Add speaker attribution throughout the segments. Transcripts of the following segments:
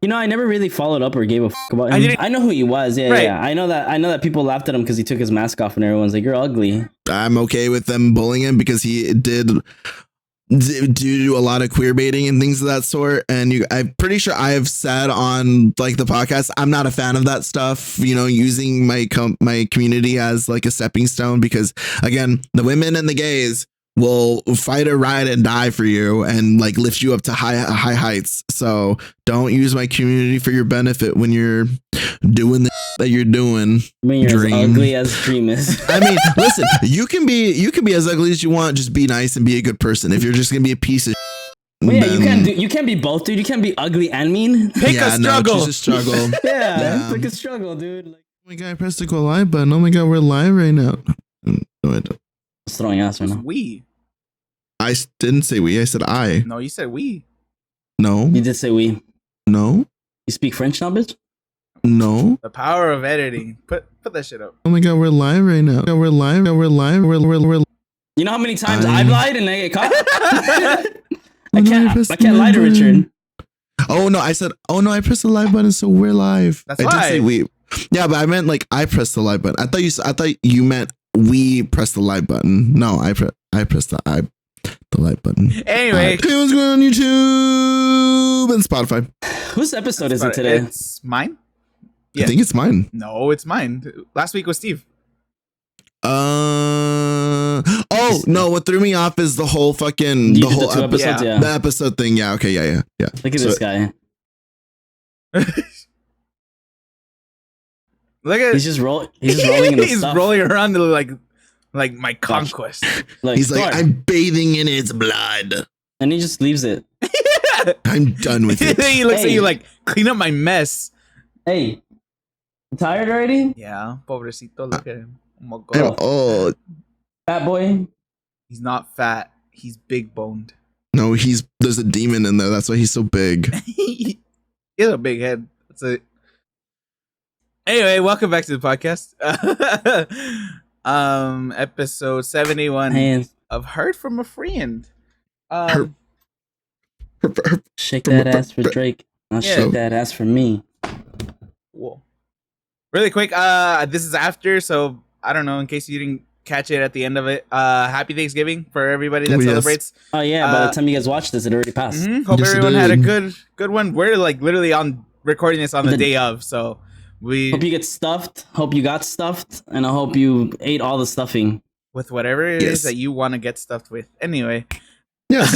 Speaker 1: You know, I never really followed up or gave a fuck about
Speaker 2: I
Speaker 1: him.
Speaker 2: didn't-
Speaker 1: I know who he was. Yeah,
Speaker 2: Right.
Speaker 1: yeah. I know that people laughed at him because he took his mask off and everyone's like, "You're ugly."
Speaker 3: I'm okay with them bullying him because he did do a lot of queer baiting and things of that sort. And I'm pretty sure I have said on like the podcast, I'm not a fan of that stuff, you know, using my community as like a stepping stone, because again, the women and the gays will fight or ride and die for you and like lift you up to high heights. So don't use my community for your benefit when you're doing the that you're doing.
Speaker 1: I mean, you're as ugly as Dream is.
Speaker 3: I mean, listen, you can be as ugly as you want. Just be nice and be a good person. If you're just gonna be a piece of
Speaker 1: well, yeah, you can't be both, dude. You can't be ugly and mean.
Speaker 2: Pick a struggle.
Speaker 3: Choose a struggle.
Speaker 1: Yeah, pick a struggle, dude. Like,
Speaker 3: oh my god, I pressed the go live button. Oh my god, we're live right now. No, I don't.
Speaker 1: just throwing ass right now.
Speaker 2: We.
Speaker 3: I didn't say we. I said I.
Speaker 2: No, you said we.
Speaker 3: No.
Speaker 1: You did say we.
Speaker 3: No.
Speaker 1: You speak French now, bitch?
Speaker 3: No.
Speaker 2: The power of editing. Put that shit up.
Speaker 3: Oh my god, we're live right now. We're live. We're live. We're.
Speaker 1: You know how many times I've lied and I get caught? I
Speaker 3: no,
Speaker 1: can't lie to Richard.
Speaker 3: Oh no, I said. Oh no, I pressed the live button, so we're live.
Speaker 2: That's
Speaker 3: I did
Speaker 2: live.
Speaker 3: say we. Yeah, but I meant like I pressed the live button. I thought you meant we pressed the live button. No, I pressed the live button.
Speaker 2: Anyway,
Speaker 3: Hey, what's going on YouTube and Spotify?
Speaker 1: Whose episode is it today?
Speaker 2: It's mine.
Speaker 3: I think it's mine.
Speaker 2: No, it's mine. Last week was Steve.
Speaker 3: Oh no! What threw me off is the whole fucking
Speaker 1: You did the two episodes, yeah.
Speaker 3: the episode thing. Yeah. Okay. Yeah.
Speaker 1: Look at this guy.
Speaker 2: Look at
Speaker 1: He's just rolling in the
Speaker 2: he's
Speaker 1: stuff.
Speaker 2: rolling around like my conquest.
Speaker 1: Like,
Speaker 3: He's like,
Speaker 1: Thor.
Speaker 3: I'm bathing in its blood.
Speaker 1: And he just leaves it.
Speaker 3: I'm done with it.
Speaker 2: He looks at
Speaker 1: Hey.
Speaker 2: you like, clean up my mess.
Speaker 1: Hey, you tired already?
Speaker 2: Yeah, pobrecito. Look at him. Oh my god.
Speaker 3: Oh
Speaker 1: Fat boy?
Speaker 2: He's not fat. He's big boned.
Speaker 3: no, there's a demon in there. That's why he's so big.
Speaker 2: He has a big head. That's it. Anyway, welcome back to the podcast. Episode 71
Speaker 1: Hands.
Speaker 2: of Heard from a Friend.
Speaker 1: Shake that ass for Drake. I'll
Speaker 2: Yeah.
Speaker 1: shake that ass for me.
Speaker 2: Whoa. Really quick, this is after, so I don't know, in case you didn't catch it at the end of it. Happy Thanksgiving for everybody that
Speaker 3: Oh, yes.
Speaker 2: celebrates.
Speaker 1: Oh yeah, by the time you guys watch this, it already passed.
Speaker 2: Hope
Speaker 3: Yes, it
Speaker 2: everyone had a
Speaker 3: did.
Speaker 2: good one. We're like literally on recording this on the
Speaker 1: The-
Speaker 2: day of, so we
Speaker 1: Hope you get stuffed. Hope you got stuffed, and I hope you ate all the stuffing.
Speaker 2: with whatever it is
Speaker 3: Yes.
Speaker 2: that you want to get stuffed with. Anyway.
Speaker 3: Yes.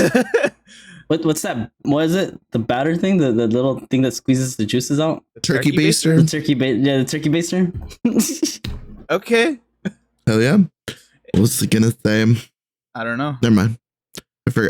Speaker 1: What's that? What is it? The batter thing? The little thing that squeezes the juices out?
Speaker 2: The
Speaker 3: Turkey
Speaker 1: The
Speaker 3: baster.
Speaker 1: turkey the turkey baster.
Speaker 2: Okay.
Speaker 3: Hell yeah. What was I gonna say?
Speaker 2: I don't know.
Speaker 3: Never mind.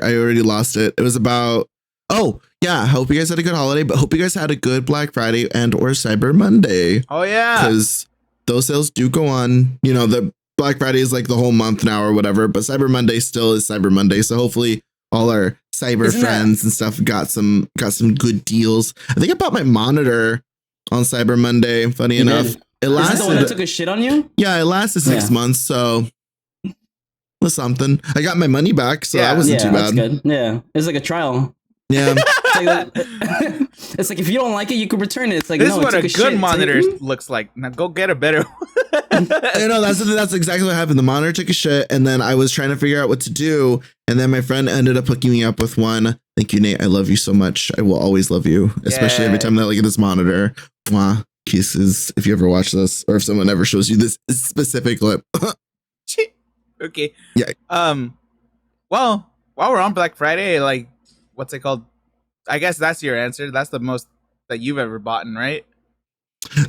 Speaker 3: I already lost it. It was about. Oh yeah. Hope you guys had a good holiday, but hope you guys had a good Black Friday and or Cyber Monday,
Speaker 2: Oh yeah.
Speaker 3: because those sales do go on. You know, the Black Friday is like the whole month now or whatever, but Cyber Monday still is Cyber Monday. So hopefully all our cyber
Speaker 1: Isn't that-
Speaker 3: friends and stuff got some good deals. I think I bought my monitor on Cyber Monday. Funny
Speaker 1: You
Speaker 3: enough,
Speaker 1: did?
Speaker 3: it
Speaker 1: Is that the one that
Speaker 3: lasted.
Speaker 1: took a shit on you?
Speaker 3: Yeah, it lasted 6
Speaker 1: Yeah.
Speaker 3: months. So it was something. I got my money back, so
Speaker 2: Yeah.
Speaker 3: that wasn't
Speaker 1: Yeah,
Speaker 3: too
Speaker 1: that's
Speaker 3: bad.
Speaker 1: good. Yeah, it's like a trial.
Speaker 3: Yeah.
Speaker 1: It's like, it's like if you don't like it, you could return it. It's like
Speaker 2: This
Speaker 1: no,
Speaker 2: is
Speaker 1: it
Speaker 2: what
Speaker 1: took
Speaker 2: a
Speaker 1: shit.
Speaker 2: good monitor
Speaker 1: See?
Speaker 2: looks like. Now go get a better one.
Speaker 3: I know that's exactly what happened. The monitor took a shit, and then I was trying to figure out what to do, and then my friend ended up hooking me up with one. Thank you, Nate. I love you so much. I will always love you, especially every
Speaker 2: Yay.
Speaker 3: time that I look at this monitor. Mwah. Kisses. If you ever watch this, or if someone ever shows you this specific clip.
Speaker 2: Okay.
Speaker 3: Yeah.
Speaker 2: Well, while we're on Black Friday, like, what's it called? I guess that's your answer. That's the most that you've ever bought, right?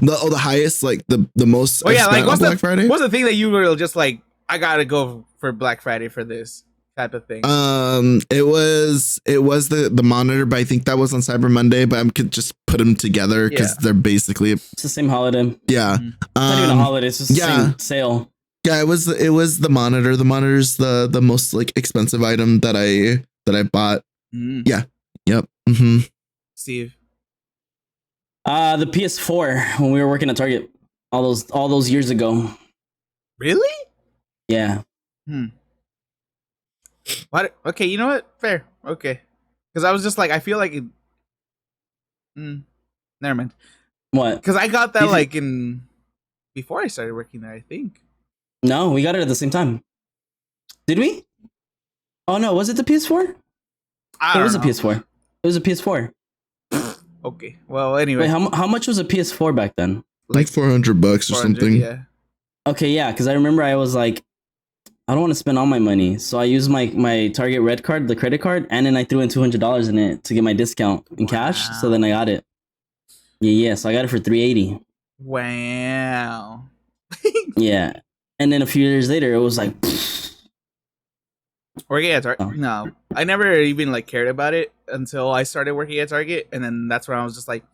Speaker 3: The highest, like the most.
Speaker 2: Well,
Speaker 3: I've
Speaker 2: yeah.
Speaker 3: spent
Speaker 2: Like,
Speaker 3: on
Speaker 2: what's
Speaker 3: Black Friday?
Speaker 2: What's the thing that you were just like? I gotta go for Black Friday for this type of thing.
Speaker 3: It was the monitor, but I think that was on Cyber Monday. But I could just put them together because they're basically
Speaker 1: It's the same holiday. It's
Speaker 3: yeah.
Speaker 1: not even a holiday. It's just the
Speaker 3: yeah.
Speaker 1: same sale.
Speaker 3: Yeah, it was the monitor. The monitor's the most like expensive item that I bought.
Speaker 2: Mm.
Speaker 3: Yeah. Yep. Mm-hmm.
Speaker 2: Steve.
Speaker 1: The PS4 when we were working at Target all those years ago.
Speaker 2: Really?
Speaker 1: Yeah.
Speaker 2: What? Okay, you know what? Fair. Okay. Because I was just like, I feel like it. Never mind.
Speaker 1: What?
Speaker 2: Because I got that
Speaker 1: You
Speaker 2: like in before I started working there, I think.
Speaker 1: No, we got it at the same time. Did we? Oh no, was it the PS4?
Speaker 2: I
Speaker 1: It was a
Speaker 2: don't know.
Speaker 1: PS4. It was a PS4.
Speaker 2: Okay. Well, anyway.
Speaker 1: Wait, how much was a PS4 back then?
Speaker 3: Like $400 or
Speaker 2: 400,
Speaker 3: something.
Speaker 2: Yeah.
Speaker 1: Okay, yeah, because I remember I was like, I don't want to spend all my money, so I used my Target Red card, the credit card, and then I threw in $200 in it to get my discount in cash. So then I got it. Yeah. So I got it for $380.
Speaker 2: Wow.
Speaker 1: Yeah, and then a few years later, it was like,
Speaker 2: Working at Target?
Speaker 1: Oh.
Speaker 2: No, I never even like cared about it until I started working at Target, and then that's when I was just like,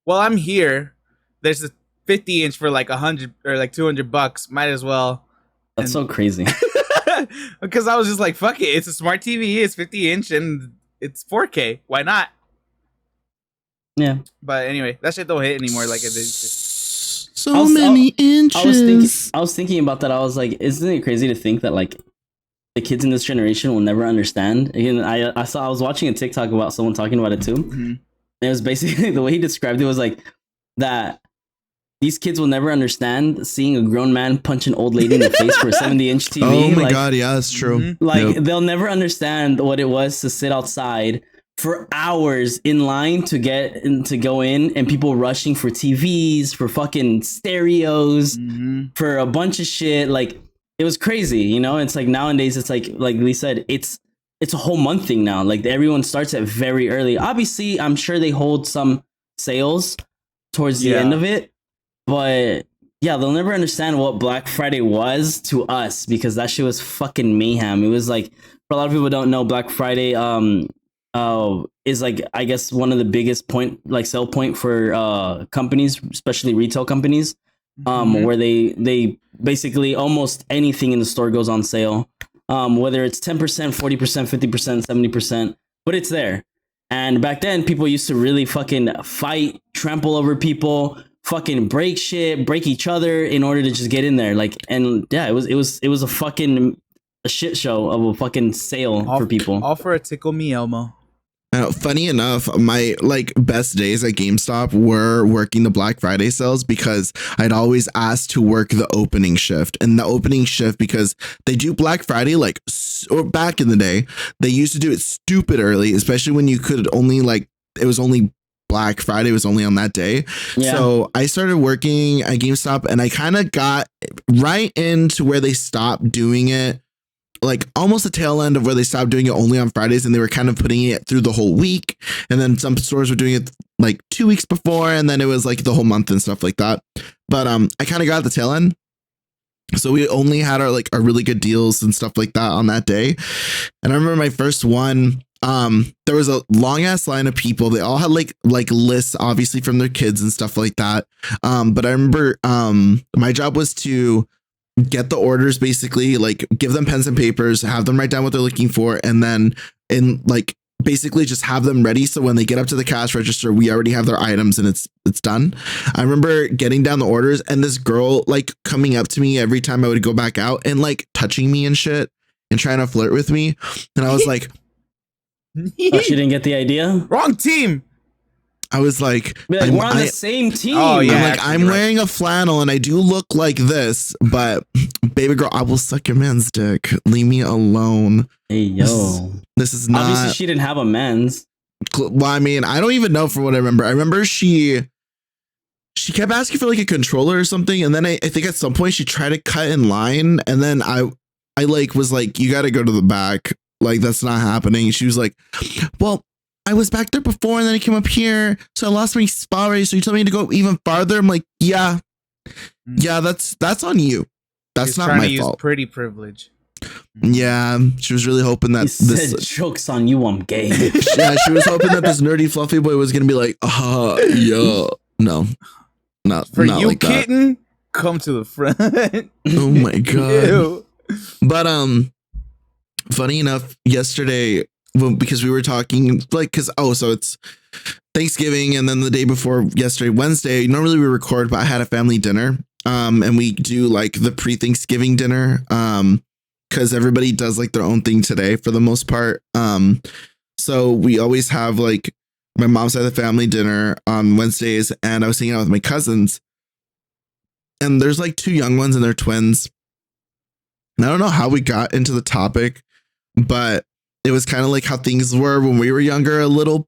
Speaker 2: "Well, I'm here. There's a 50-inch for like 100 or like $200. Might as well."
Speaker 1: that's so crazy.
Speaker 2: Because I was just like, "Fuck it! It's a smart TV. It's 50-inch and it's 4K. Why not?"
Speaker 1: Yeah.
Speaker 2: But anyway, that shit don't hit anymore like it did.
Speaker 3: So many inches.
Speaker 1: I was thinking about that. I was like, isn't it crazy to think that like the kids in this generation will never understand? Again, I was watching a TikTok about someone talking about it too.
Speaker 2: Mm-hmm.
Speaker 1: It was basically the way he described it was like that these kids will never understand seeing a grown man punch an old lady in the face for a 70-inch TV.
Speaker 3: Oh my
Speaker 1: like,
Speaker 3: god, yeah, that's true.
Speaker 2: Mhm.
Speaker 1: Like
Speaker 3: Yep.
Speaker 1: they'll never understand what it was to sit outside for hours in line to go in, and people rushing for TVs, for fucking stereos,
Speaker 2: Mm-hmm.
Speaker 1: for a bunch of shit. Like it was crazy, you know? It's like nowadays it's like Lee said, it's a whole month thing now. Like everyone starts at very early. Obviously, I'm sure they hold some sales towards the end of it, but yeah, they'll never understand what Black Friday was to us because that shit was fucking mayhem. It was like, for a lot of people who don't know, Black Friday is like, I guess one of the biggest sell point for companies, especially retail companies, where they basically almost anything in the store goes on sale, whether it's 10%, 40%, 50%, 70%, but it's there. And back then, people used to really fucking fight, trample over people, fucking break shit, break each other in order to just get in there. Like, and yeah, it was a fucking a shit show of a fucking sale for people.
Speaker 2: All for a tickle me Elmo.
Speaker 3: Funny enough, my like best days at GameStop were working the Black Friday sales because I'd always asked to work the opening shift. And the opening shift, because they do Black Friday like, or back in the day, they used to do it stupid early, especially when you could only like, it was only Black Friday was only on that day.
Speaker 1: Yeah.
Speaker 3: So I started working at GameStop and I kind of got right into where they stopped doing it, like almost the tail end of where they stopped doing it only on Fridays, and they were kind of putting it through the whole week. And then some stores were doing it like 2 weeks before, and then it was like the whole month and stuff like that. But I kind of got the tail end. So we only had our really good deals and stuff like that on that day. And I remember my first one, there was a long ass line of people. They all had like lists, obviously, from their kids and stuff like that. But I remember my job was to get the orders, basically like give them pens and papers, have them write down what they're looking for, and then basically just have them ready so when they get up to the cash register, we already have their items and it's done. I remember getting down the orders and this girl like coming up to me every time I would go back out and like touching me and shit and trying to flirt with me, and I was like,
Speaker 1: Oh, she didn't get the idea?
Speaker 2: Wrong team.
Speaker 3: I was like,
Speaker 1: We're on the same team.
Speaker 2: Oh, yeah.
Speaker 3: I'm like,
Speaker 2: actually,
Speaker 3: I'm
Speaker 2: you're right.
Speaker 3: wearing a flannel and I do look like this, but baby girl, I will suck your man's dick. Leave me alone.
Speaker 1: Hey, yo.
Speaker 3: This is not.
Speaker 1: Obviously, she didn't have a men's.
Speaker 3: Well, I mean, I don't even know from what I remember. I remember she kept asking for like a controller or something, and then I think at some point she tried to cut in line, and then I like was like, you got to go to the back. Like that's not happening. She was like, well, I was back there before and then I came up here, so I lost my spot already. So you told me to go even farther. I'm like, yeah, that's on you. That's
Speaker 2: She's
Speaker 3: not
Speaker 2: trying
Speaker 3: my
Speaker 2: to use
Speaker 3: fault.
Speaker 2: pretty privilege.
Speaker 3: Yeah, she was really hoping that
Speaker 1: He said, joke's on you, I'm gay.
Speaker 3: yeah, she was hoping that this nerdy fluffy boy was gonna be like, yeah, no, not
Speaker 2: For
Speaker 3: not
Speaker 2: you,
Speaker 3: like that.
Speaker 2: kitten, come to the front.
Speaker 3: Oh my god.
Speaker 2: Ew.
Speaker 3: But funny enough, yesterday, because we were talking like, so it's Thanksgiving, and then the day before yesterday, Wednesday, normally we record, but I had a family dinner, and we do like the pre-Thanksgiving dinner, because everybody does like their own thing today for the most part. So we always have like my mom's side of the family dinner on Wednesdays, and I was hanging out with my cousins. And there's like two young ones and they're twins. And I don't know how we got into the topic, but it was kind of like how things were when we were younger, a little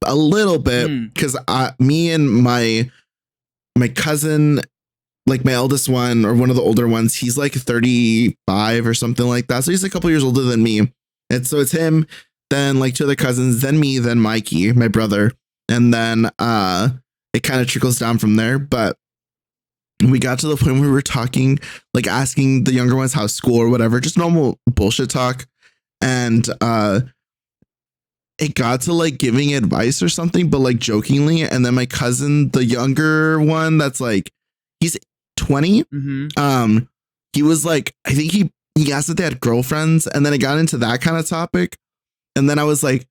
Speaker 3: bit, because me and my cousin, like my eldest one or one of the older ones, he's like 35 or something like that. So he's a couple years older than me. And so it's him, then like two other cousins, then me, then Mikey, my brother. And then it kind of trickles down from there. But we got to the point where we were talking, like asking the younger ones how school or whatever, just normal bullshit talk. And it got to like giving advice or something, but like jokingly. And then my cousin, the younger one, that's like, he's 20. He was like, I think he asked if they had girlfriends, and then it got into that kind of topic. And then I was like,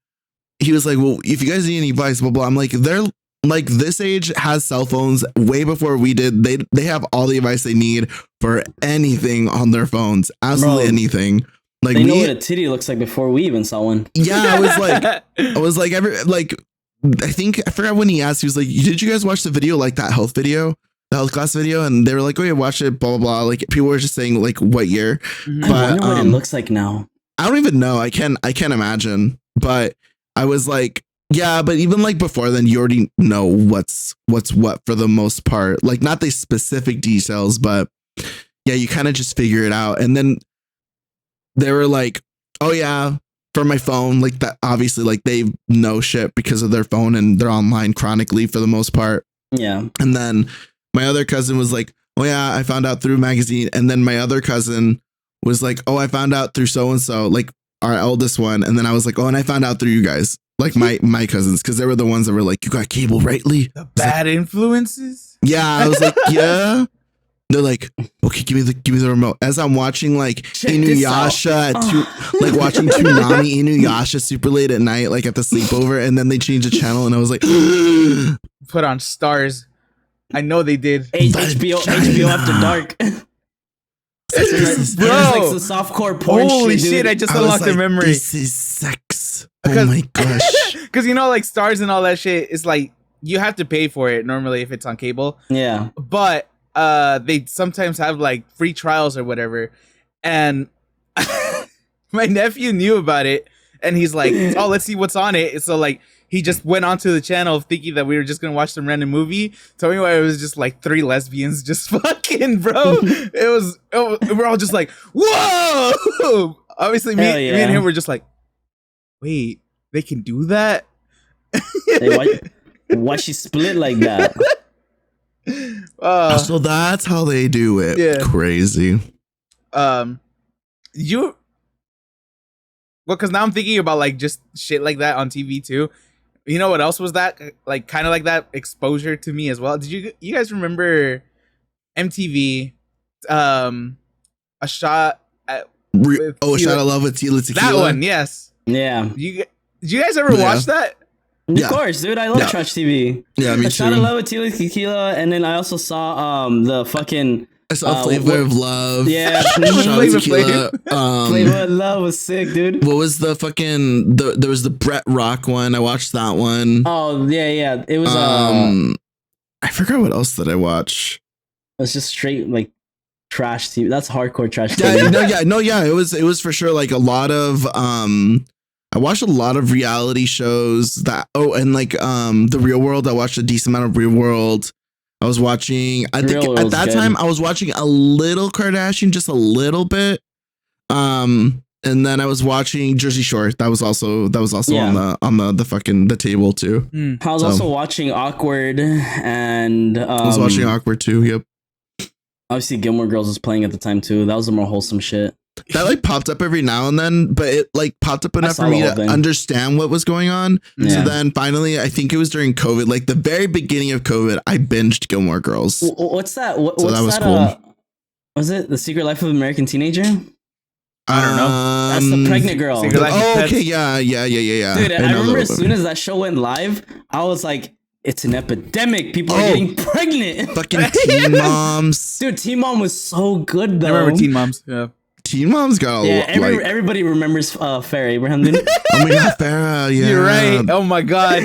Speaker 3: he was like, well, if you guys need any advice, blah, blah. I'm like, they're like, this age has cell phones way before we did. They have all the advice they need for anything on their phones. Absolutely anything. Like,
Speaker 1: they know what a titty looks like before we even saw one.
Speaker 3: Yeah, I was like, I think I forgot when he asked. He was like, "Did you guys watch the video, like that health video, the health class video?" And they were like, "Oh yeah, watch it." Blah blah blah. Like people were just saying like what year.
Speaker 1: I wonder what it looks like now.
Speaker 3: I don't even know. I can't imagine. But I was like, yeah. But even like before then, you already know what's what for the most part. Like not the specific details, but yeah, you kind of just figure it out. And then they were like, oh yeah, for my phone, like that, obviously like they know shit because of their phone and they're online chronically for the most part.
Speaker 1: Yeah.
Speaker 3: And then my other cousin was like, oh yeah, I found out through magazine. And then my other cousin was like, oh, I found out through so-and-so, like our eldest one. And then I was like, oh, and I found out through you guys, like my cousins, because they were the ones that were like, you got cable, right, Lee?
Speaker 2: The bad influences?
Speaker 3: Yeah, I was like, yeah. They're like, okay, give me the remote. As I'm watching like Inuyasha at like watching Toonami Inuyasha super late at night, like at the sleepover, and then they changed the channel, and I was like,
Speaker 2: put on Stars. I know they did.
Speaker 1: HBO After Dark.
Speaker 2: Bro,
Speaker 1: like some softcore porn.
Speaker 2: Holy
Speaker 1: shit,
Speaker 2: shit! I just unlocked the memory.
Speaker 3: This is sex. Oh my gosh.
Speaker 2: Because you know, like Stars and all that shit is like you have to pay for it normally if it's on cable.
Speaker 1: Yeah,
Speaker 2: but they sometimes have like free trials or whatever, and my nephew knew about it, and he's like, oh, let's see what's on it. So like he just went onto the channel thinking that we were just gonna watch some random movie. Told me why it was just like 3 lesbians just fucking, bro. We're all just like, whoa. Obviously me and him were just like, wait, they can do that?
Speaker 3: Hey,
Speaker 1: why she split like that?
Speaker 3: So that's how they do it.
Speaker 2: Yeah.
Speaker 3: Crazy.
Speaker 2: Because now I'm thinking about like just shit like that on TV too. You know what else was that like kind of like that exposure to me as well? Did you guys remember MTV? A shot at
Speaker 3: A Shot of Love with Tequila.
Speaker 2: That one, yes.
Speaker 1: Yeah.
Speaker 2: Did you guys ever watch that?
Speaker 1: Of course, dude. I love trash TV.
Speaker 3: Yeah, me
Speaker 1: A Shot of Love with Tequila, and then I also saw the fucking.
Speaker 3: I saw Flavor of Love.
Speaker 1: Yeah,
Speaker 2: Flavor.
Speaker 1: Flavor of Love was sick, dude.
Speaker 3: What was the fucking? There was the Brett Rock one. I watched that one.
Speaker 1: Oh yeah. It was
Speaker 3: I forgot what else did I watch.
Speaker 1: It was just straight like trash TV. That's hardcore trash TV.
Speaker 3: Yeah. It was for sure like a lot of I watched a lot of reality shows that and like The Real World. I watched a decent amount of Real World. I was watching, I think at that time I was watching a little Kardashian, just a little bit. And then I was watching Jersey Shore. That was also on the fucking the table too.
Speaker 1: I was also watching Awkward, and
Speaker 3: I was watching Awkward too. Yep.
Speaker 1: Obviously Gilmore Girls was playing at the time too. That was the more wholesome shit.
Speaker 3: That like popped up every now and then, but it like popped up enough for me to understand what was going on. Yeah. So then finally, I think it was during COVID, like the very beginning of COVID, I binged Gilmore Girls.
Speaker 1: What's that? What's
Speaker 3: that was cool.
Speaker 1: Was it The Secret Life of American Teenager?
Speaker 2: I don't know.
Speaker 1: That's the pregnant girl.
Speaker 3: Okay, yeah.
Speaker 1: Dude, I remember as soon as that show went live, I was like, it's an epidemic. People are getting pregnant.
Speaker 3: Fucking Teen Moms.
Speaker 1: Dude, Teen Mom was so good though.
Speaker 2: I remember Teen Moms. Yeah.
Speaker 3: Teen Mom's got a lot.
Speaker 1: Everybody remembers Farrah Abraham.
Speaker 3: Oh my god, Farrah. Yeah,
Speaker 2: you're right. Oh my god.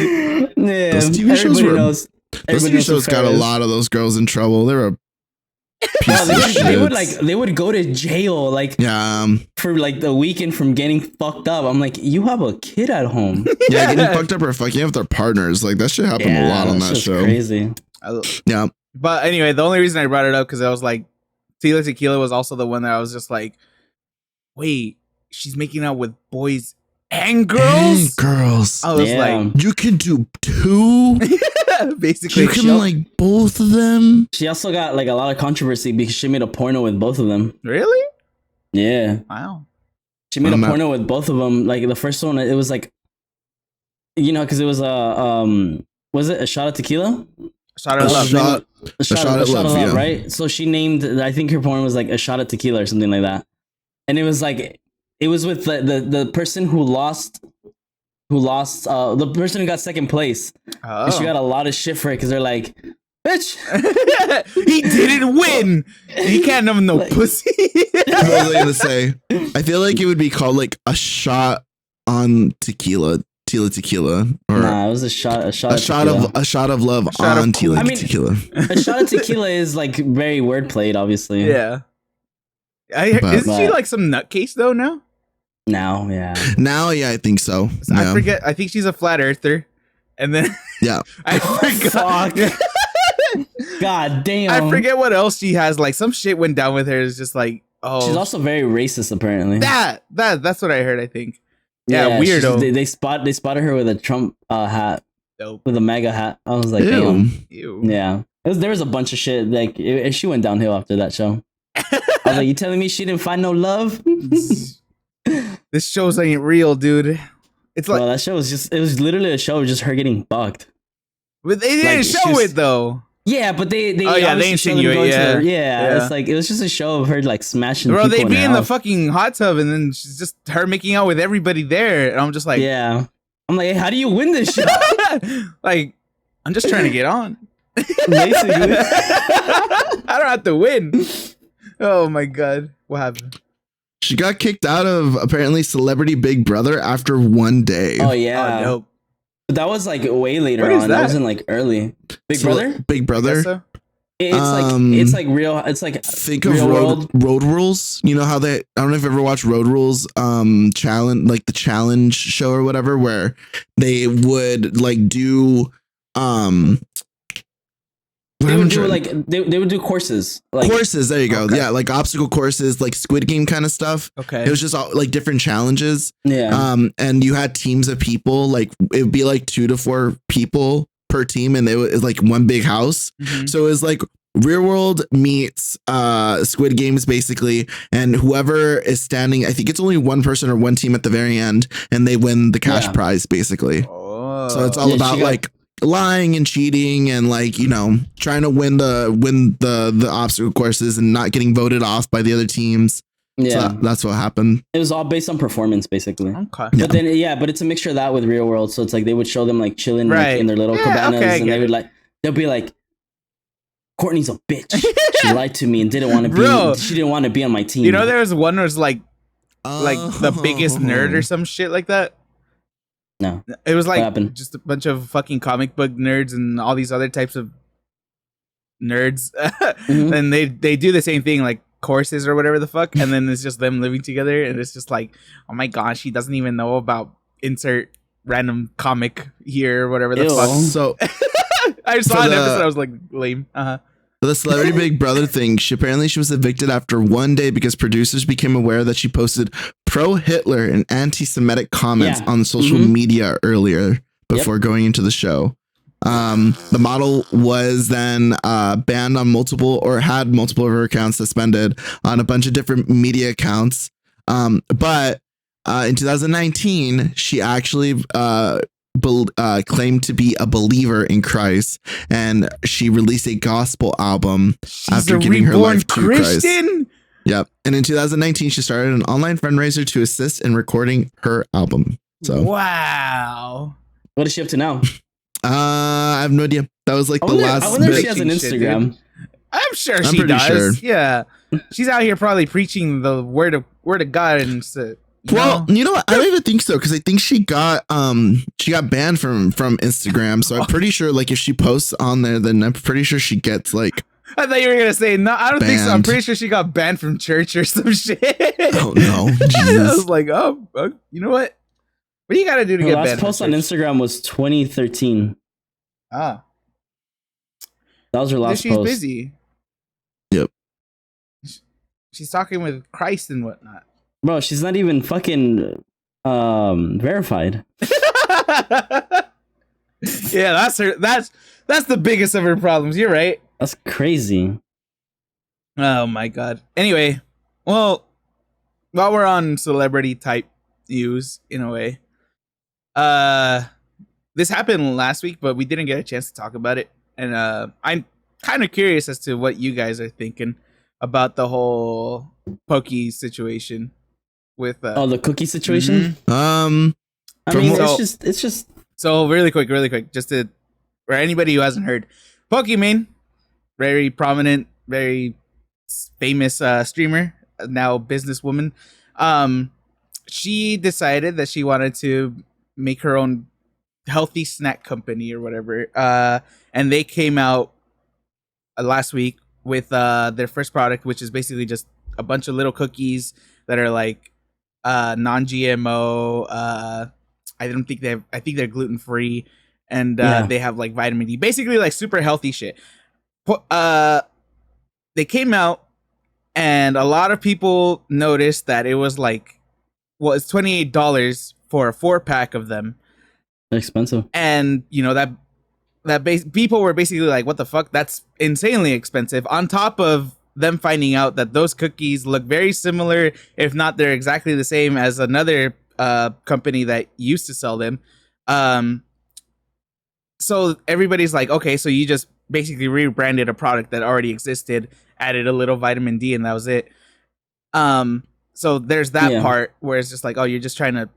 Speaker 1: Yeah,
Speaker 3: Those TV shows
Speaker 1: everybody
Speaker 3: were-
Speaker 1: knows.
Speaker 3: Those
Speaker 1: Everybody
Speaker 3: TV
Speaker 1: knows who
Speaker 3: shows got
Speaker 1: Farrah
Speaker 3: a
Speaker 1: is.
Speaker 3: lot of those girls in trouble. They were a piece
Speaker 1: Bro,
Speaker 3: of shit.
Speaker 1: they would go to jail like
Speaker 3: Yeah,
Speaker 1: for like the weekend from getting fucked up. I'm like, you have a kid at home.
Speaker 3: yeah, getting fucked up or fucking with their partners. Like that shit happened a lot on that
Speaker 1: shit's
Speaker 3: show.
Speaker 1: Crazy.
Speaker 3: Yeah,
Speaker 2: But anyway, the only reason I brought it up because I was like, Tila Tequila was also the one that I was just like, wait, she's making out with boys and girls.
Speaker 3: girls.
Speaker 2: I was
Speaker 1: Yeah.
Speaker 3: You can do two.
Speaker 2: like, basically,
Speaker 3: You can like both of them.
Speaker 1: She also got like a lot of controversy because she made a porno with both of them.
Speaker 2: really?
Speaker 1: Yeah.
Speaker 2: Wow.
Speaker 1: She made
Speaker 3: I'm
Speaker 1: a
Speaker 3: not-
Speaker 1: porno with both of them. Like the first one, it was like, you know, because it was was it a shot of tequila?
Speaker 2: Shot of
Speaker 3: A
Speaker 2: love.
Speaker 3: shot-
Speaker 1: A shot
Speaker 3: at
Speaker 1: of
Speaker 3: love,
Speaker 1: love,
Speaker 3: yeah.
Speaker 1: right? So she named, I think her porn was like a shot of tequila or something like that, and it was like, it was with the person who lost, the person who got second place, and she got a lot of shit for it because they're like, bitch.
Speaker 2: He didn't win. He can't have no
Speaker 1: Like-
Speaker 2: pussy.
Speaker 3: What was I gonna say? I feel like it would be called like a shot on tequila, tequila, or
Speaker 1: Nah, it was a shot
Speaker 3: a shot
Speaker 1: tequila.
Speaker 3: of love
Speaker 2: shot of
Speaker 3: on
Speaker 2: cool.
Speaker 1: I mean-
Speaker 3: tequila.
Speaker 1: A shot of tequila is like very word played, obviously.
Speaker 2: Yeah.
Speaker 3: But-
Speaker 2: Isn't she like some nutcase though now?
Speaker 1: Now, yeah.
Speaker 3: Now, yeah, I think so.
Speaker 2: I
Speaker 3: Yeah.
Speaker 2: forget. I think she's a flat earther. And then
Speaker 3: Yeah.
Speaker 2: I forgot.
Speaker 1: God damn.
Speaker 2: I forget what else she has. Like some shit went down with her. It's just like, oh,
Speaker 1: She's also very racist, apparently.
Speaker 2: that's what I heard. I think. Yeah,
Speaker 1: she's-
Speaker 2: weirdo.
Speaker 1: They spotted her with a Trump hat,
Speaker 2: Dope.
Speaker 1: with a MAGA hat. I was like,
Speaker 3: Ew.
Speaker 1: damn.
Speaker 2: Ew.
Speaker 1: Yeah. There was a bunch of shit. Like, she went downhill after that show. I was like, you telling me she didn't find no love?
Speaker 2: This shows ain't real, dude. It's like,
Speaker 1: Well, that show was it was literally a show of just her getting fucked.
Speaker 2: but they didn't
Speaker 1: like,
Speaker 2: show
Speaker 1: she was-
Speaker 2: it though.
Speaker 1: Yeah, but they
Speaker 2: Oh, yeah, they
Speaker 1: obviously showed them
Speaker 2: insinuate,
Speaker 1: going to
Speaker 2: yeah.
Speaker 1: the- yeah.
Speaker 2: Yeah.
Speaker 1: It's like, it was just a show of her like smashing
Speaker 2: Bro,
Speaker 1: people
Speaker 2: they
Speaker 1: in
Speaker 2: be
Speaker 1: her
Speaker 2: in the
Speaker 1: house.
Speaker 2: fucking hot tub, and then she's just her making out with everybody there, and I'm just like,
Speaker 1: Yeah. I'm like, hey, how do you win this show?
Speaker 2: like, I'm just trying to get on.
Speaker 1: Basically.
Speaker 2: I don't have to win. Oh my god, what happened?
Speaker 3: She got kicked out of apparently Celebrity Big Brother after one day.
Speaker 1: Oh yeah.
Speaker 2: Oh, nope.
Speaker 1: But that was like way later
Speaker 2: What is
Speaker 1: on. That
Speaker 2: that?
Speaker 1: wasn't like early. Big Brother?
Speaker 3: Big Brother.
Speaker 2: Guess so?
Speaker 1: It's like real. It's like
Speaker 3: Think of
Speaker 1: Real
Speaker 3: road rules. You know how they, I don't know if you've ever watched Road Rules challenge, like the challenge show or whatever, where they would like do
Speaker 1: they would do like they would do courses. Like
Speaker 3: courses. There you go.
Speaker 2: Okay.
Speaker 3: Yeah, like obstacle courses, like Squid Game kind of stuff.
Speaker 2: Okay.
Speaker 3: It was just all, like different challenges.
Speaker 1: yeah.
Speaker 3: And you had teams of people. Like it would be like 2 to 4 people per team, and it's like one big house.
Speaker 2: Mhm.
Speaker 3: So it was like Real World meets Squid Games basically, and whoever is standing, I think it's only one person or one team at the very end, and they win the cash
Speaker 1: Yeah.
Speaker 3: prize basically.
Speaker 2: Oh.
Speaker 3: So it's all
Speaker 1: Yeah,
Speaker 3: about
Speaker 1: she got-
Speaker 3: like lying and cheating and like, you know, trying to win the obstacle courses and not getting voted off by the other teams.
Speaker 1: Yeah.
Speaker 3: So that's what happened.
Speaker 1: It was all based on performance, basically.
Speaker 2: Okay.
Speaker 3: Yeah.
Speaker 1: But then, but it's a mixture of that with Real World. So it's like they would show them like chilling like,
Speaker 2: Right.
Speaker 1: in their little
Speaker 2: Yeah,
Speaker 1: cabanas,
Speaker 2: okay, I
Speaker 1: and
Speaker 2: get
Speaker 1: they would
Speaker 2: it.
Speaker 1: like they'll be like, "Courtney's a bitch. She lied to me and didn't want to
Speaker 2: Bro.
Speaker 1: be. She didn't want to be on my team."
Speaker 2: You know, there was one where it's like the biggest nerd or
Speaker 3: Oh.
Speaker 2: some shit like that.
Speaker 1: No.
Speaker 2: It was like
Speaker 1: happened?
Speaker 2: just a bunch of fucking comic book nerds and all these other types of nerds.
Speaker 1: Mhm.
Speaker 2: And they do the same thing, like courses or whatever the fuck, and then it's just them living together, and it's just like, oh my gosh, she doesn't even know about insert random comic here or whatever the
Speaker 1: Ew.
Speaker 2: fuck.
Speaker 3: So
Speaker 2: I saw
Speaker 3: For
Speaker 2: an
Speaker 3: the-
Speaker 2: episode, I was like, lame.
Speaker 3: the Celebrity Big Brother thing, she was evicted after one day because producers became aware that she posted pro-Hitler and anti-Semitic comments
Speaker 1: Yeah.
Speaker 3: on social
Speaker 1: Mhm.
Speaker 3: media earlier before going into the show. The model was then banned on multiple of her accounts suspended on a bunch of different media accounts. But in 2019, she actually claimed to be a believer in Christ, and she released a gospel album
Speaker 2: She's
Speaker 3: after
Speaker 2: a
Speaker 3: giving her
Speaker 2: reborn
Speaker 3: life to Christ.
Speaker 2: Christian.
Speaker 3: Yep. And in 2019, she started an online fundraiser to assist in recording her album. So
Speaker 2: Wow.
Speaker 1: What is she up to now?
Speaker 3: I have no idea. That was like
Speaker 1: I
Speaker 3: the
Speaker 1: wonder,
Speaker 3: last
Speaker 1: I wonder if
Speaker 3: bit.
Speaker 1: she has an
Speaker 2: Shit, dude.
Speaker 1: Instagram.
Speaker 2: I'm sure
Speaker 3: I'm
Speaker 2: she
Speaker 3: pretty
Speaker 2: does.
Speaker 3: sure.
Speaker 2: Yeah. She's out here probably preaching the word of God and
Speaker 3: Well, you know what? I don't even think so because I think she got banned from Instagram. So I'm pretty sure like if she posts on there, then I'm pretty sure she gets like.
Speaker 2: I thought you were gonna say no. I don't think so. I'm
Speaker 3: Banned.
Speaker 2: pretty sure she got banned from church or some shit.
Speaker 3: Oh no,
Speaker 2: I
Speaker 3: Jesus.
Speaker 2: was like, you know what? What do you gotta do to
Speaker 1: Her
Speaker 2: get
Speaker 1: last
Speaker 2: banned? from
Speaker 1: post on
Speaker 2: church?
Speaker 1: Instagram was 2013.
Speaker 2: Ah,
Speaker 1: That was her last
Speaker 2: she's
Speaker 1: post.
Speaker 2: busy.
Speaker 3: Yep.
Speaker 2: She's talking with Christ and whatnot.
Speaker 1: Bro, she's not even fucking verified.
Speaker 2: Yeah, that's her. That's the biggest of her problems. You're right.
Speaker 1: That's crazy.
Speaker 2: Oh my god. Anyway, well, while we're on celebrity type news, in a way, this happened last week, but we didn't get a chance to talk about it, and I'm kind of curious as to what you guys are thinking about the whole Pokey situation with.
Speaker 1: The cookie situation.
Speaker 3: Um,
Speaker 1: I
Speaker 3: From
Speaker 1: mean,
Speaker 3: what-
Speaker 1: it's just.
Speaker 2: So really quick, just to for anybody who hasn't heard, Pokimane, very prominent, very famous streamer, now businesswoman. She decided that she wanted to make her own healthy snack company or whatever. And they came out last week with their first product, which is basically just a bunch of little cookies that are like non-GMO. I think they're gluten free, and they have like vitamin D, basically like super healthy shit. They came out, and a lot of people noticed that it was like, well, it's $28 for a 4-pack of them,
Speaker 1: Expensive.
Speaker 2: and you know people were basically like, what the fuck? That's insanely expensive. On top of them finding out that those cookies look very similar, if not they're exactly the same as another company that used to sell them. So everybody's like, okay, so you just basically rebranded a product that already existed, added a little vitamin D, and that was it. So there's that part where it's just like, oh, you're just trying to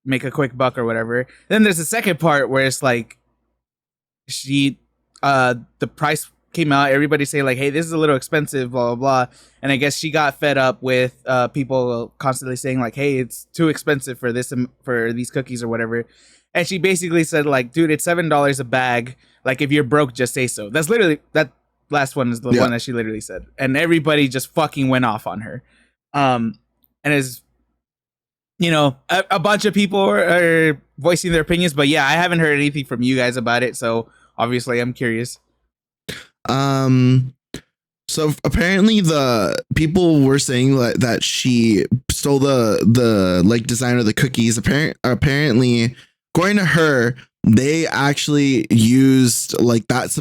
Speaker 2: make a quick buck or whatever. Then there's the second part where it's like the price came out, everybody say like, hey, this is a little expensive, blah blah blah. And I guess she got fed up with people constantly saying like, hey, it's too expensive for this, for these cookies or whatever. And she basically said like, dude, it's $7 a bag, like if you're broke, just say so. That's literally, that last one is the one that she literally said, and everybody just fucking went off on her. And as you know, a bunch of people are voicing their opinions, but yeah, I haven't heard anything from you guys about it, so obviously I'm curious.
Speaker 3: So apparently the people were saying that she stole the like design of the cookies. Apparently, according to her, they actually used like that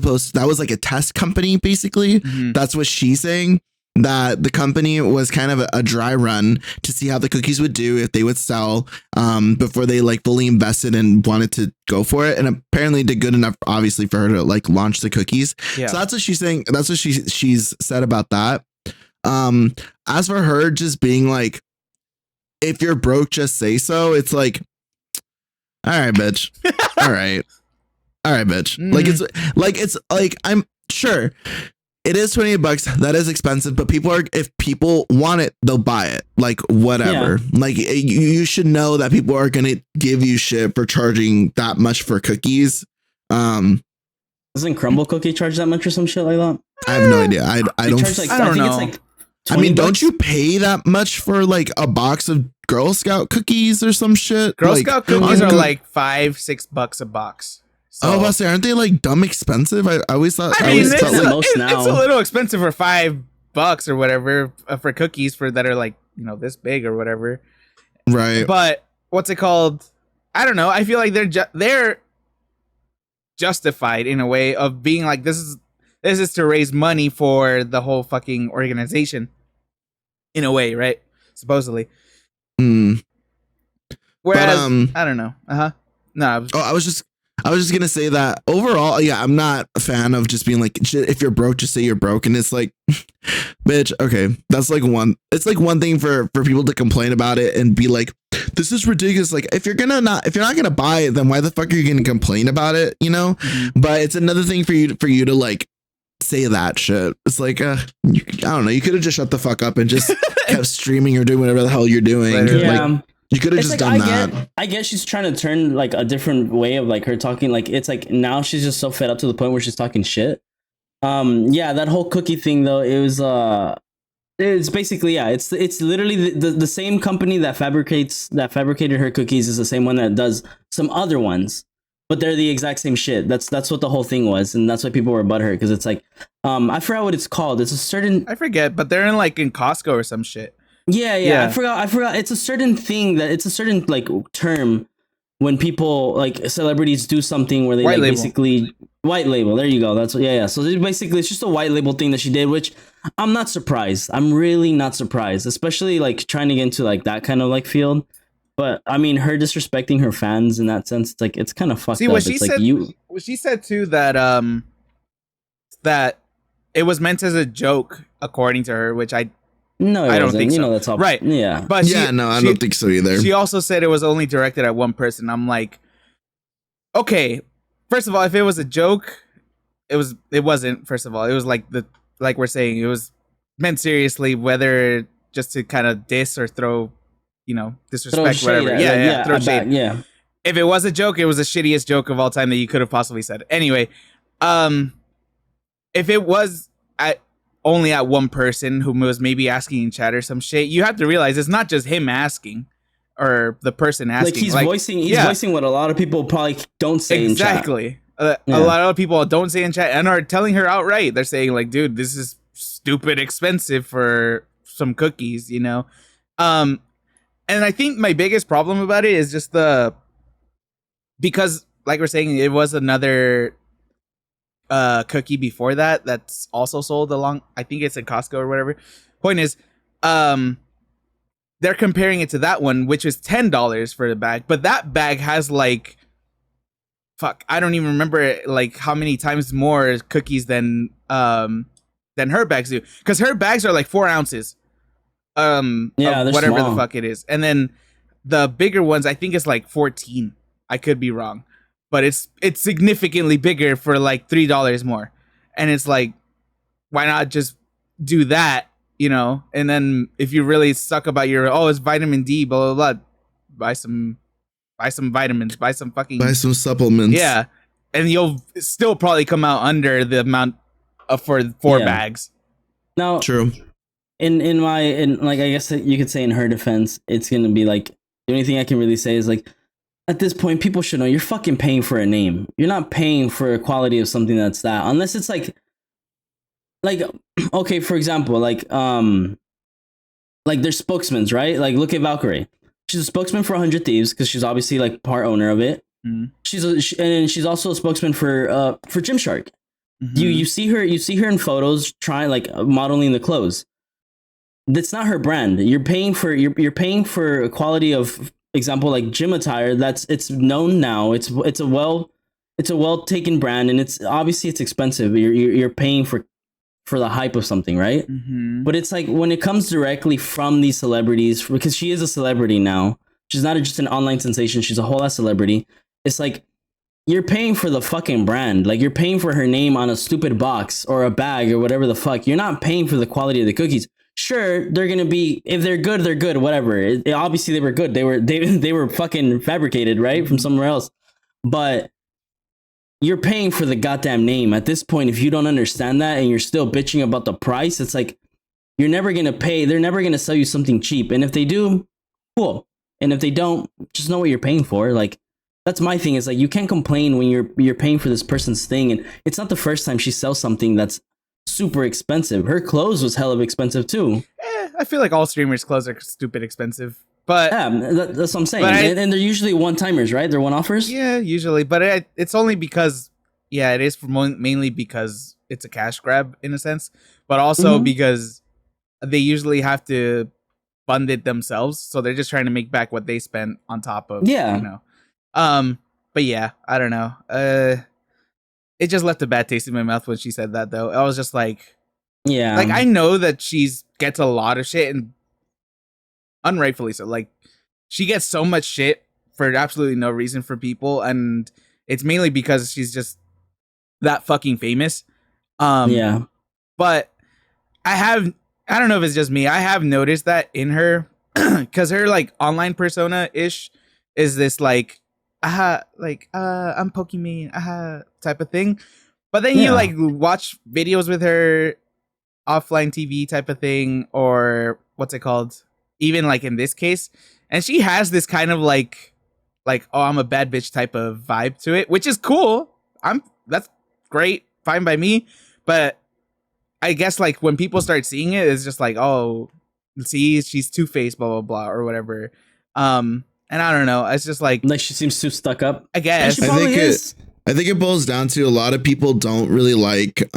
Speaker 3: was like a test company, basically.
Speaker 2: Mm-hmm.
Speaker 3: That's what she's saying. That the company was kind of a dry run to see how the cookies would do, if they would sell, before they like fully invested and wanted to go for it. And apparently did good enough, obviously, for her to like launch the cookies.
Speaker 2: Yeah.
Speaker 3: So that's what she's saying. That's what she's said about that. As for her just being like, if you're broke, just say so. It's like, all right, bitch. All right, bitch. It's like I'm sure. It is $28. That is expensive, but if people want it, they'll buy it. Like whatever. Yeah. Like you should know that people are gonna give you shit for charging that much for cookies.
Speaker 1: Doesn't Crumble Cookie charge that much or some shit like that?
Speaker 3: I have no idea. I don't.
Speaker 1: Charge
Speaker 2: I don't know.
Speaker 1: It's like
Speaker 3: I mean, don't
Speaker 1: bucks?
Speaker 3: you pay that much for like a box of Girl Scout cookies or some shit?
Speaker 2: Girl
Speaker 3: like,
Speaker 2: Scout cookies are like $5-6 a box. So,
Speaker 3: I was about to say, aren't they like dumb expensive? I always thought.
Speaker 2: I mean,
Speaker 1: always
Speaker 2: it's,
Speaker 1: felt the most now.
Speaker 2: it's a little expensive for $5 or whatever for cookies that are like, you know, this big or whatever.
Speaker 3: Right.
Speaker 2: But what's it called? I don't know. I feel like they're justified in a way of being like, this is to raise money for the whole fucking organization. In a way, right? Supposedly.
Speaker 3: Mm.
Speaker 2: Whereas, I don't know. No.
Speaker 3: I was just gonna say that overall, yeah, I'm not a fan of just being like, if you're broke, just say you're broke. And it's like, bitch, okay, that's like it's like one thing for people to complain about it and be like, this is ridiculous. Like, if you're not gonna buy it, then why the fuck are you gonna complain about it? You know? Mm-hmm. But it's another thing for you to like say that shit. It's like, I don't know. You could have just shut the fuck up and just kept streaming or doing whatever the hell you're doing.
Speaker 1: Yeah.
Speaker 3: Like, You could have
Speaker 1: It's
Speaker 3: just
Speaker 1: like
Speaker 3: done that.
Speaker 1: I get she's trying to turn like a different way of like her talking. Like it's like now she's just so fed up to the point where she's talking shit. Yeah, that whole cookie thing though, it's basically, yeah, it's literally the same company that fabricated her cookies is the same one that does some other ones, but they're the exact same shit. That's what the whole thing was, and that's why people were butthurt because it's like, I forgot what it's called. It's a certain,
Speaker 2: I forget, but they're in Costco or some shit.
Speaker 1: yeah. I forgot. It's a certain thing that it's a certain like term when people like celebrities do something where they
Speaker 2: White
Speaker 1: like
Speaker 2: label.
Speaker 1: basically white label. There you go. That's what. Yeah. So basically, it's just a white label thing that she did, which I'm not surprised. I'm really not surprised, especially like trying to get into like that kind of like field. But I mean, her disrespecting her fans in that sense, it's like it's kind of fucked
Speaker 2: See
Speaker 1: up.
Speaker 2: what
Speaker 1: It's
Speaker 2: she
Speaker 1: like
Speaker 2: said.
Speaker 1: you.
Speaker 2: What she said too that it was meant as a joke, according to her, which I
Speaker 1: No, it
Speaker 2: don't
Speaker 1: wasn't.
Speaker 2: think
Speaker 1: You
Speaker 2: so.
Speaker 1: know that's all
Speaker 2: Right.
Speaker 1: Yeah.
Speaker 2: But
Speaker 3: Yeah, no, I don't think so either.
Speaker 2: She also said it was only directed at one person. I'm like, okay. First of all, if it was a joke, it wasn't. First of all, it was like we're saying, it was meant seriously, whether just to kind of diss or throw, disrespect,
Speaker 1: Throw shade
Speaker 2: whatever.
Speaker 1: at-
Speaker 2: Yeah, throw
Speaker 1: I
Speaker 2: shade.
Speaker 1: bet, yeah.
Speaker 2: If it was a joke, it was the shittiest joke of all time that you could have possibly said. Anyway, if it was only at one person who was maybe asking in chat or some shit, you have to realize it's not just him asking or the person asking.
Speaker 1: Like he's voicing what a lot of people probably don't say
Speaker 2: exactly.
Speaker 1: in chat.
Speaker 2: A lot of people don't say in chat and are telling her outright. They're saying like, dude, this is stupid expensive for some cookies, And I think my biggest problem about it is just because like we're saying, it was another cookie before that's also sold along, I think it's in Costco or whatever. Point is, they're comparing it to that one, which is $10 for the bag, but that bag has like, I don't even remember like how many times more cookies than her bags do, because her bags are like 4 ounces
Speaker 1: Yeah,
Speaker 2: of
Speaker 1: they're
Speaker 2: whatever
Speaker 1: small.
Speaker 2: the fuck it is, and then the bigger ones I think it's like 14. I could be wrong, but it's significantly bigger for like $3 more, and it's like, why not just do that, and then if you really suck about your it's vitamin D, blah blah blah, buy some vitamins, buy some
Speaker 3: supplements.
Speaker 2: Yeah, and you'll still probably come out under the amount of for 4 bags.
Speaker 1: Now,
Speaker 3: True.
Speaker 1: In like, I guess you could say in her defense, it's gonna be like, the only thing I can really say is like, at this point, people should know you're fucking paying for a name. You're not paying for a quality of something that's that, unless it's like okay, for example, like their spokesmen, right? Like look at Valkyrie. She's a spokesman for 100 Thieves because she's obviously like part owner of it.
Speaker 2: Mm-hmm.
Speaker 1: And she's also a spokesman for Gymshark.
Speaker 2: Mm-hmm.
Speaker 1: You see her in photos trying like modeling the clothes. That's not her brand. You're paying for a quality of, example, like gym attire it's known now. It's a well taken brand, and it's obviously it's expensive. You're paying for the hype of something, right?
Speaker 2: Mm-hmm.
Speaker 1: But it's like when it comes directly from these celebrities, because she is a celebrity now. She's not just an online sensation. She's a whole ass celebrity. It's like you're paying for the fucking brand. Like you're paying for her name on a stupid box or a bag or whatever the fuck. You're not paying for the quality of the cookies. Sure, they're gonna be, if they're good, they're good. Whatever. Obviously, they were good. They were fucking fabricated, right, from somewhere else. But you're paying for the goddamn name. At this point, if you don't understand that and you're still bitching about the price, it's like you're never gonna pay. They're never gonna sell you something cheap. And if they do, cool. And if they don't, just know what you're paying for. Like that's my thing. Is like you can't complain when you're paying for this person's thing. And it's not the first time she sells something that's super expensive. Her clothes was hell of expensive too.
Speaker 2: I feel like all streamers' clothes are stupid expensive. But
Speaker 1: yeah, that's what I'm saying. And they're usually one-timers, right? They're one-offers?
Speaker 2: Yeah, usually. But it's only because, it is mainly because it's a cash grab in a sense. But also because they usually have to fund it themselves. So they're just trying to make back what they spent on top of, But yeah, I don't know. It just left a bad taste in my mouth when she said that, though. I was just like...
Speaker 1: Yeah.
Speaker 2: Like, I know that gets a lot of shit, and unrightfully so. Like, she gets so much shit for absolutely no reason for people, and it's mainly because she's just that fucking famous.
Speaker 1: Yeah.
Speaker 2: But I don't know if it's just me, I have noticed that in her because her like online persona ish is this like I'm Pokimane type of thing. But then you
Speaker 1: Yeah.
Speaker 2: like watch videos with her offline TV type of thing, or what's it called? Even like in this case, and she has this kind of like oh, I'm a bad bitch type of vibe to it, which is cool. That's great, fine by me. But I guess like when people start seeing it, it's just like, oh, see, she's two-faced, blah blah blah, or whatever. And I don't know. It's just like
Speaker 1: she seems too stuck up.
Speaker 2: I guess.
Speaker 1: She probably is.
Speaker 3: I think it boils down to a lot of people don't really like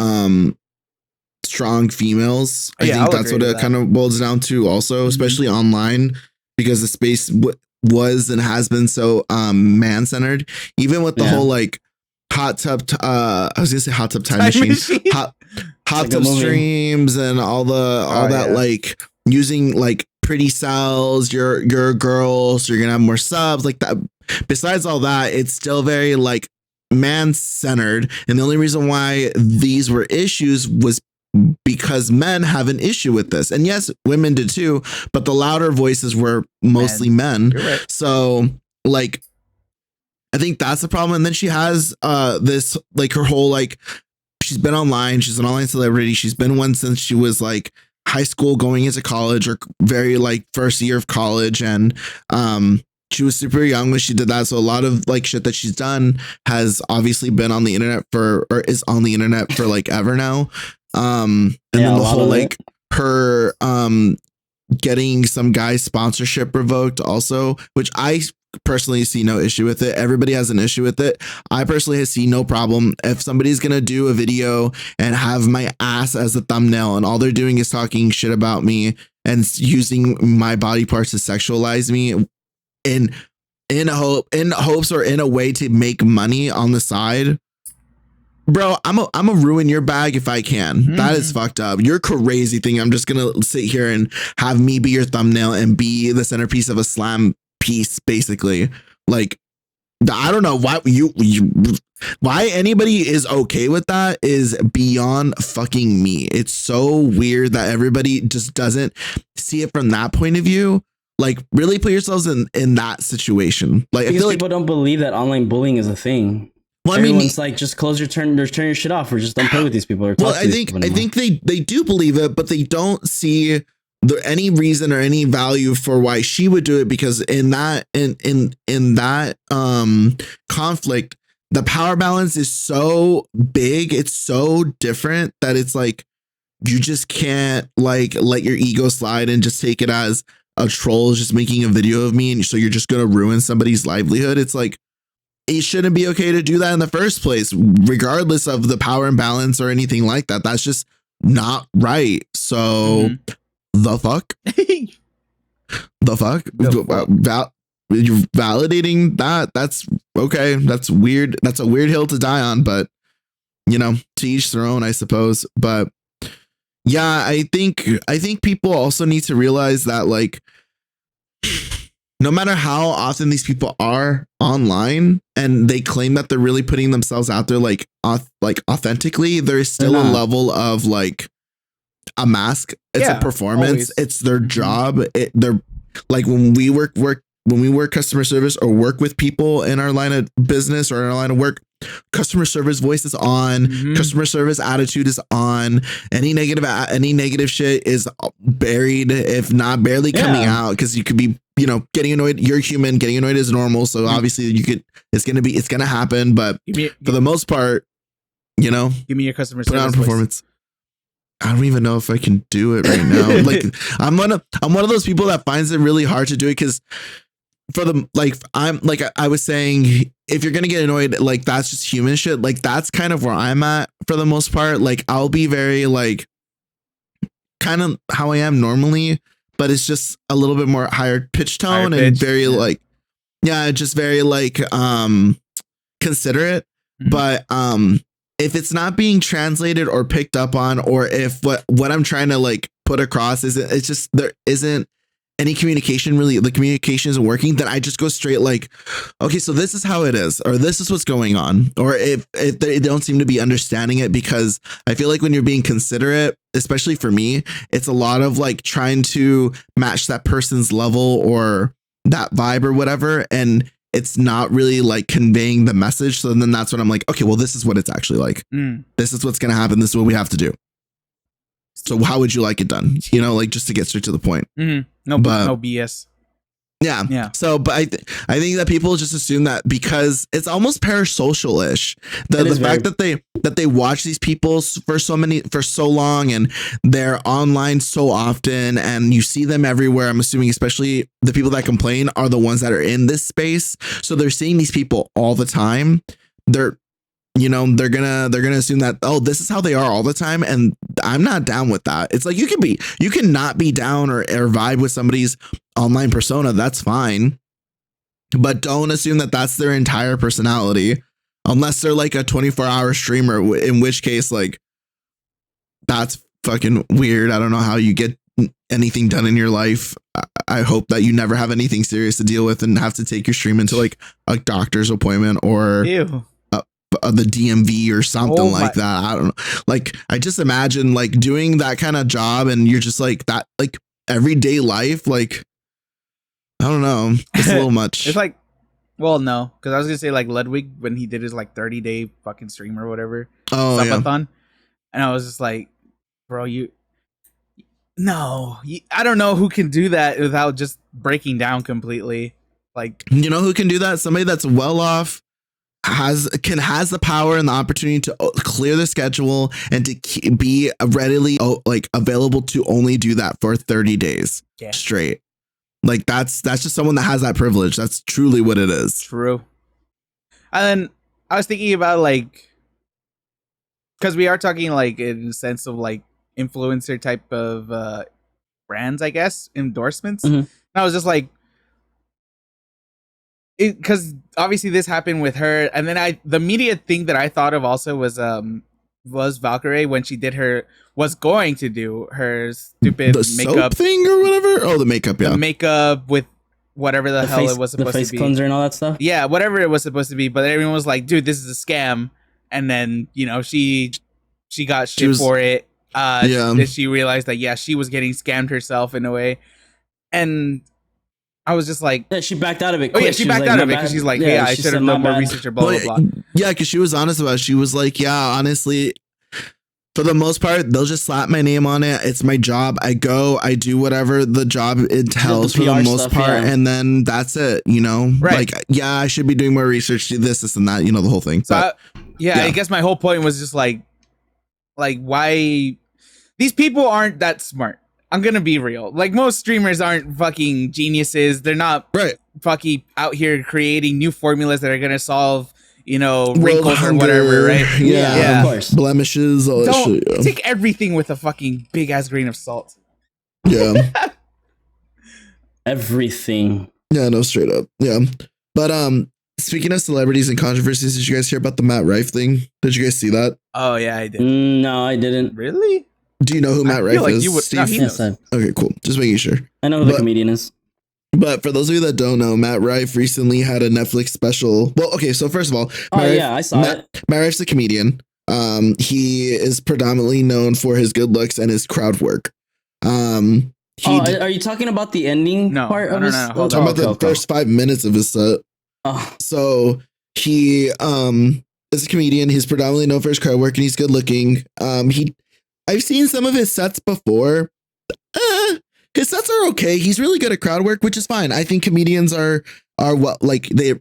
Speaker 3: strong females. I think that's what it kind of boils down to also, especially online, because the space was and has been so man-centered. Even with the whole like hot tub I was gonna say hot tub time machine. Hot tub streams and all that like using like pretty cells, your girls, you're gonna have more subs like that. Besides all that, it's still very like man-centered, and the only reason why these were issues was because men have an issue with this, and yes, women did too, but the louder voices were mostly men.
Speaker 2: Right.
Speaker 3: So like I think that's the problem. And then she has this like her whole like she's been online, she's an online celebrity, she's been one since she was like high school going into college, or very like first year of college, and she was super young when she did that. So a lot of like shit that she's done has obviously been on the internet or is on the internet for like ever now. And then the whole like her getting some guy's sponsorship revoked also, which I personally see no issue with it. Everybody has an issue with it. I personally see no problem if somebody's gonna do a video and have my ass as a thumbnail and all they're doing is talking shit about me and using my body parts to sexualize me in hopes or in a way to make money on the side. Bro, I'm a ruin your bag if I can. That is fucked up. You're crazy thing. I'm just gonna sit here and have me be your thumbnail and be the centerpiece of a slam piece, basically. Like, I don't know why why anybody is okay with that is beyond fucking me. It's so weird that everybody just doesn't see it from that point of view. Like, really put yourselves in that situation. Like,
Speaker 1: because
Speaker 3: I feel
Speaker 1: people
Speaker 3: like
Speaker 1: don't believe that online bullying is a thing. Well, everyone's like, just close turn your shit off, or just don't play with these people. Or talk to these people anymore.
Speaker 3: I think they do believe it, but they don't see any reason or any value for why she would do it, because in that conflict, the power balance is so big, it's so different that it's like you just can't like let your ego slide and just take it as a troll is just making a video of me, and so you're just gonna ruin somebody's livelihood. It's like, it shouldn't be okay to do that in the first place, regardless of the power imbalance or anything like that. That's just not right. So the fuck? The fuck? You're validating that? That's okay. That's weird. That's a weird hill to die on, but you know, to each their own, I suppose. But yeah, I think people also need to realize that like no matter how often these people are online and they claim that they're really putting themselves out there like authentically, there is still a level of like a mask. It's a performance. Always. It's their job. They're like when we work customer service or work with people in our line of business or in our line of work, customer service voice is on, customer service attitude is on. Any negative shit is buried, if not barely coming out, because you could be, you know, getting annoyed. You're human. Getting annoyed is normal. So obviously it's gonna happen. But for the most part, you know,
Speaker 2: give me your customer service
Speaker 3: put on performance. I don't even know if I can do it right now. Like I'm one of those people that finds it really hard to do it, because for the I was saying, if you're gonna get annoyed, like that's just human shit. Like that's kind of where I'm at for the most part. Like I'll be very like kind of how I am normally, but it's just a little bit more higher pitch tone and very like just very like considerate. But if it's not being translated or picked up on, or if what I'm trying to like put across isn't, it's just there isn't any communication really, the communication isn't working, then I just go straight like, okay, so this is how it is, or this is what's going on. Or if they don't seem to be understanding it, because I feel like when you're being considerate, especially for me, it's a lot of like trying to match that person's level or that vibe or whatever. And it's not really like conveying the message. So then that's when I'm like, okay, well, this is what it's actually like. This is what's going to happen. This is what we have to do. So how would you like it done? You know, like just to get straight to the point.
Speaker 2: No BS.
Speaker 3: Yeah. So, but I think that people just assume that because it's almost parasocial-ish. The fact that they watch these people for so long, and they're online so often, and you see them everywhere. I'm assuming, especially the people that complain are the ones that are in this space. So they're seeing these people all the time. They're gonna assume that, oh, this is how they are all the time, and I'm not down with that. It's like you can not be down or vibe with somebody's online persona. That's fine, but don't assume that that's their entire personality, unless they're like a 24-hour streamer, in which case, like, that's fucking weird. I don't know how you get anything done in your life. I hope that you never have anything serious to deal with and have to take your stream into like a doctor's appointment or the DMV or something like that. I don't know. Like, I just imagine like doing that kind of job, and you're just like that, like everyday life. Like, I don't know. It's a little much.
Speaker 2: It's like, well, no, because I was gonna say like Ludwig when he did his like 30-day fucking stream or whatever.
Speaker 3: Oh,
Speaker 2: subathon, and I was just like, bro, I don't know who can do that without just breaking down completely. Like,
Speaker 3: you know who can do that? Somebody that's well off, has the power and the opportunity to clear the schedule and to be readily like available to only do that for 30 days straight. Like that's just someone that has that privilege. That's truly what it is.
Speaker 2: True. And then I was thinking about like, because we are talking like in the sense of like influencer type of brands, I guess, endorsements. And I was just like, because obviously this happened with her, and then the immediate thing that I thought of also was Valkyrie when she was going to do her stupid makeup
Speaker 3: thing or whatever. Oh, the makeup, yeah,
Speaker 2: the makeup with whatever the hell it was supposed to be,
Speaker 1: the face cleanser and all that stuff.
Speaker 2: Yeah, whatever it was supposed to be. But everyone was like, "Dude, this is a scam." And then she got shit for it. She realized that she was getting scammed herself in a way, and I was just like,
Speaker 1: she backed out of it.
Speaker 2: Oh yeah, she backed out of it because she's like, hey, I should have done more research or blah blah blah.
Speaker 3: Yeah, because she was honest about it. She was like, yeah, honestly, for the most part, they'll just slap my name on it. It's my job. I go, I do whatever the job entails for the most part, and then that's it. You know,
Speaker 2: right?
Speaker 3: Like, yeah, I should be doing more research, do this and that. You know, the whole thing.
Speaker 2: So I guess my whole point was just like why these people aren't that smart. I'm gonna be real. Like, most streamers aren't fucking geniuses. They're not fucking out here creating new formulas that are gonna solve, wrinkles or whatever, right?
Speaker 3: Yeah, of course. Blemishes, all that shit. Yeah.
Speaker 2: Take everything with a fucking big ass grain of salt.
Speaker 3: Yeah.
Speaker 1: Everything.
Speaker 3: Yeah, no, straight up. Yeah. But speaking of celebrities and controversies, did you guys hear about the Matt Rife thing? Did you guys see that?
Speaker 2: Oh yeah, I did.
Speaker 1: No, I didn't.
Speaker 2: Really?
Speaker 3: Do you know who Matt Rife is?
Speaker 2: You would,
Speaker 3: Steve?
Speaker 2: No, he knows.
Speaker 3: Okay, cool. Just making sure.
Speaker 1: I know who the comedian is.
Speaker 3: But for those of you that don't know, Matt Rife recently had a Netflix special. Well, okay, so first of all,
Speaker 1: I saw it.
Speaker 3: Matt Rife's a comedian. He is predominantly known for his good looks and his crowd work.
Speaker 1: Are you talking about the ending part of his?
Speaker 3: No. I'm talking about the first 5 minutes of his set.
Speaker 1: Oh.
Speaker 3: So he is a comedian. He's predominantly known for his crowd work, and he's good looking. I've seen some of his sets before. His sets are okay. He's really good at crowd work, which is fine. I think comedians are what, like, they're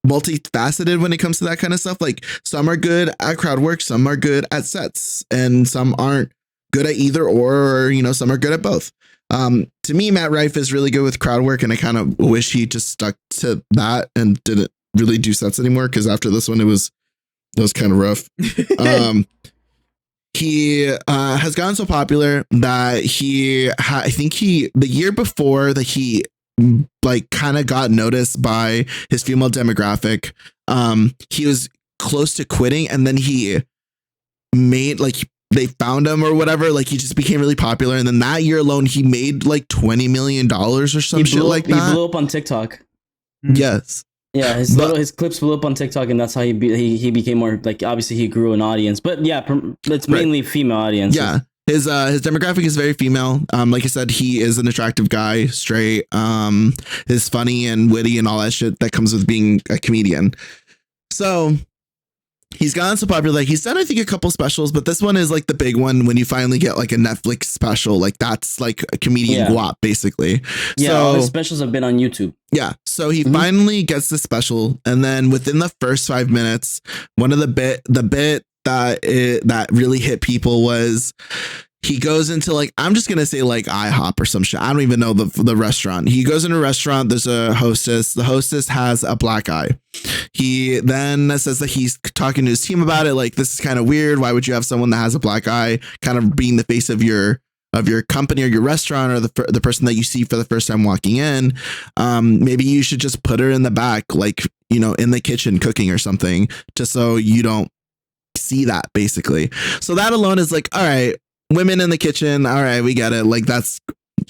Speaker 3: multifaceted when it comes to that kind of stuff. Like, some are good at crowd work, some are good at sets, and some aren't good at either or some are good at both. To me, Matt Rife is really good with crowd work, and I kind of wish he just stuck to that and didn't really do sets anymore, because after this one, it was kind of rough. He has gotten so popular that I think the year before that he like kind of got noticed by his female demographic. He was close to quitting, and then he made they found him or whatever. Like he just became really popular, and then that year alone, he made like $20 million or some shit like that.
Speaker 1: He blew up on TikTok.
Speaker 3: Yes.
Speaker 1: Yeah, his clips blew up on TikTok, and that's how he became more like. Obviously, he grew an audience, but yeah, it's mainly female audience.
Speaker 3: Yeah, his demographic is very female. Like I said, he is an attractive guy, straight. Is funny and witty and all that shit that comes with being a comedian. So he's gotten so popular. Like he's done, I think, a couple specials, but this one is like the big one when you finally get like a Netflix special. Like that's like a comedian guap, basically.
Speaker 1: Yeah, all his specials have been on YouTube.
Speaker 3: Yeah. So he finally gets the special, and then within the first 5 minutes, one of the bit that really hit people was he goes into like, I'm just going to say like IHOP or some shit. I don't even know the restaurant. He goes into a restaurant. There's a hostess. The hostess has a black eye. He then says that he's talking to his team about it. Like, this is kind of weird. Why would you have someone that has a black eye kind of being the face of your company or your restaurant, or the person that you see for the first time walking in? Maybe you should just put her in the back, like, you know, in the kitchen cooking or something, just so you don't see that, basically. So that alone is like, all right, women in the kitchen. All right, we get it. Like, that's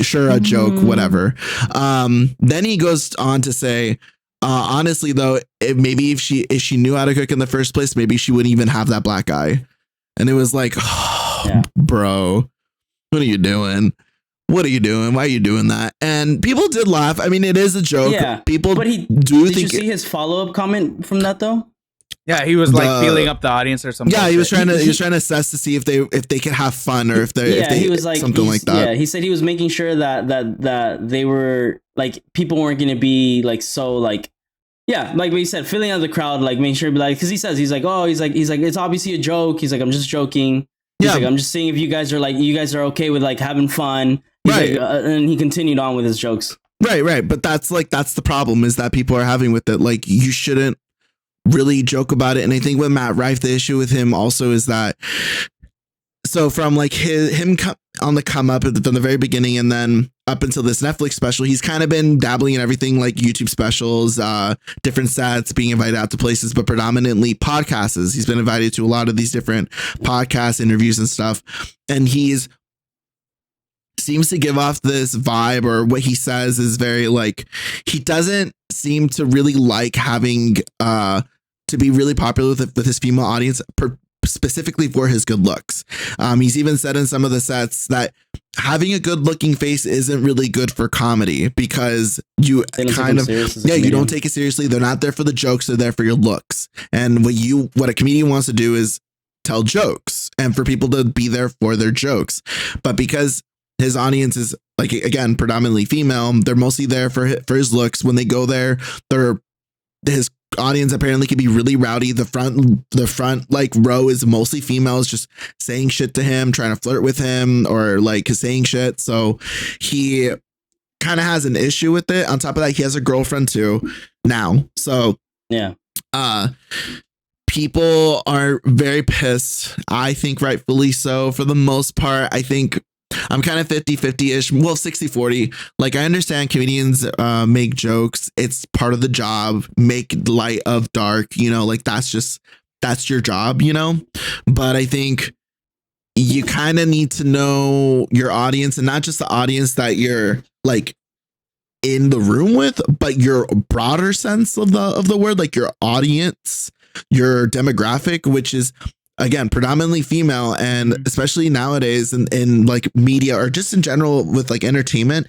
Speaker 3: sure a joke, whatever. Then he goes on to say, honestly, though, maybe if she knew how to cook in the first place, maybe she wouldn't even have that black eye. And it was like, bro, what are you doing? What are you doing? Why are you doing that? And people did laugh. I mean, it is a joke. Yeah, people
Speaker 1: but did you see his follow-up comment from that though?
Speaker 2: Yeah, he was like feeling up the audience or something.
Speaker 3: Yeah, he was trying to assess to see if they could have fun, or if he was like something like that.
Speaker 1: Yeah, he said he was making sure that they were like, people weren't going to be like, so like, yeah, like what he said, filling out the crowd, like making sure, like, because he's like it's obviously a joke. He's like, I'm just joking. He's like, I'm just seeing if you guys are okay with like having fun. He's right. Like, and he continued on with his jokes.
Speaker 3: Right. But that's the problem, is that people are having with it. Like, you shouldn't really joke about it. And I think with Matt Rife, the issue with him also is that, so from like him on the come up from the very beginning, and then up until this Netflix special, he's kind of been dabbling in everything, like YouTube specials, different sets, being invited out to places, but predominantly podcasts. He's been invited to a lot of these different podcast interviews and stuff. And seems to give off this vibe, or what he says is very like, he doesn't seem to really like having to be really popular with his female audience, specifically for his good looks. He's even said in some of the sets that having a good looking face isn't really good for comedy, because you kind of, you don't take it seriously. They're not there for the jokes. They're there for your looks. And what a comedian wants to do is tell jokes, and for people to be there for their jokes. But because his audience is, like, again, predominantly female, they're mostly there for his looks. When they go there, his audience apparently can be really rowdy. The front like row is mostly females, just saying shit to him, trying to flirt with him, or like saying shit. So he kind of has an issue with it. On top of that, he has a girlfriend too now. So
Speaker 1: yeah,
Speaker 3: people are very pissed. I think rightfully so, for the most part. I think I'm kind of 50-50-ish. Well, 60-40. Like, I understand comedians make jokes. It's part of the job. Make light of dark, you know, like that's your job, you know? But I think you kind of need to know your audience, and not just the audience that you're like in the room with, but your broader sense of the word, like your audience, your demographic, which is, again, predominantly female. And especially nowadays in like media, or just in general with like entertainment,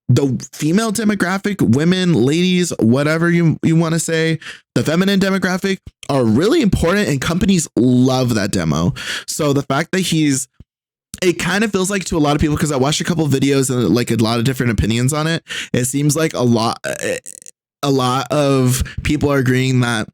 Speaker 3: the female demographic, women, ladies, whatever you want to say, the feminine demographic are really important, and companies love that demo. So the fact that it kind of feels like, to a lot of people, because I watched a couple of videos and like a lot of different opinions on it, it seems like a lot of people are agreeing that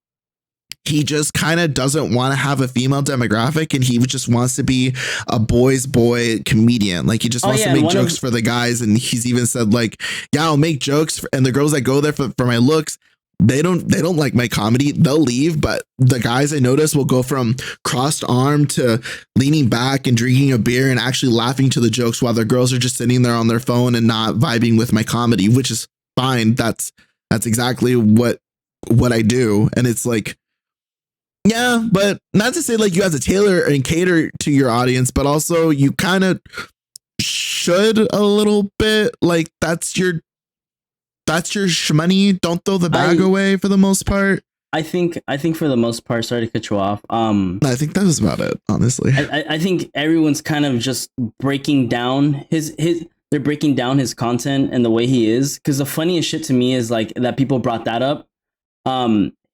Speaker 3: he just kind of doesn't want to have a female demographic, and he just wants to be a boy's boy comedian. Like, he just wants to make jokes for the guys. And he's even said like, yeah, I'll make jokes and the girls that go there for my looks, they don't like my comedy, they'll leave. But the guys, I notice, will go from crossed arm to leaning back and drinking a beer and actually laughing to the jokes, while the girls are just sitting there on their phone and not vibing with my comedy, which is fine. That's exactly what I do. And it's like, Yeah, but not to say like you have to tailor and cater to your audience, but also you kind of should a little bit. Like that's your shmoney. Don't throw the bag away for the most part.
Speaker 1: I think for the most part, sorry to cut you off.
Speaker 3: I think that was about it, honestly.
Speaker 1: I think everyone's kind of just breaking down they're breaking down his content and the way he is. Because the funniest shit to me is like that people brought that up.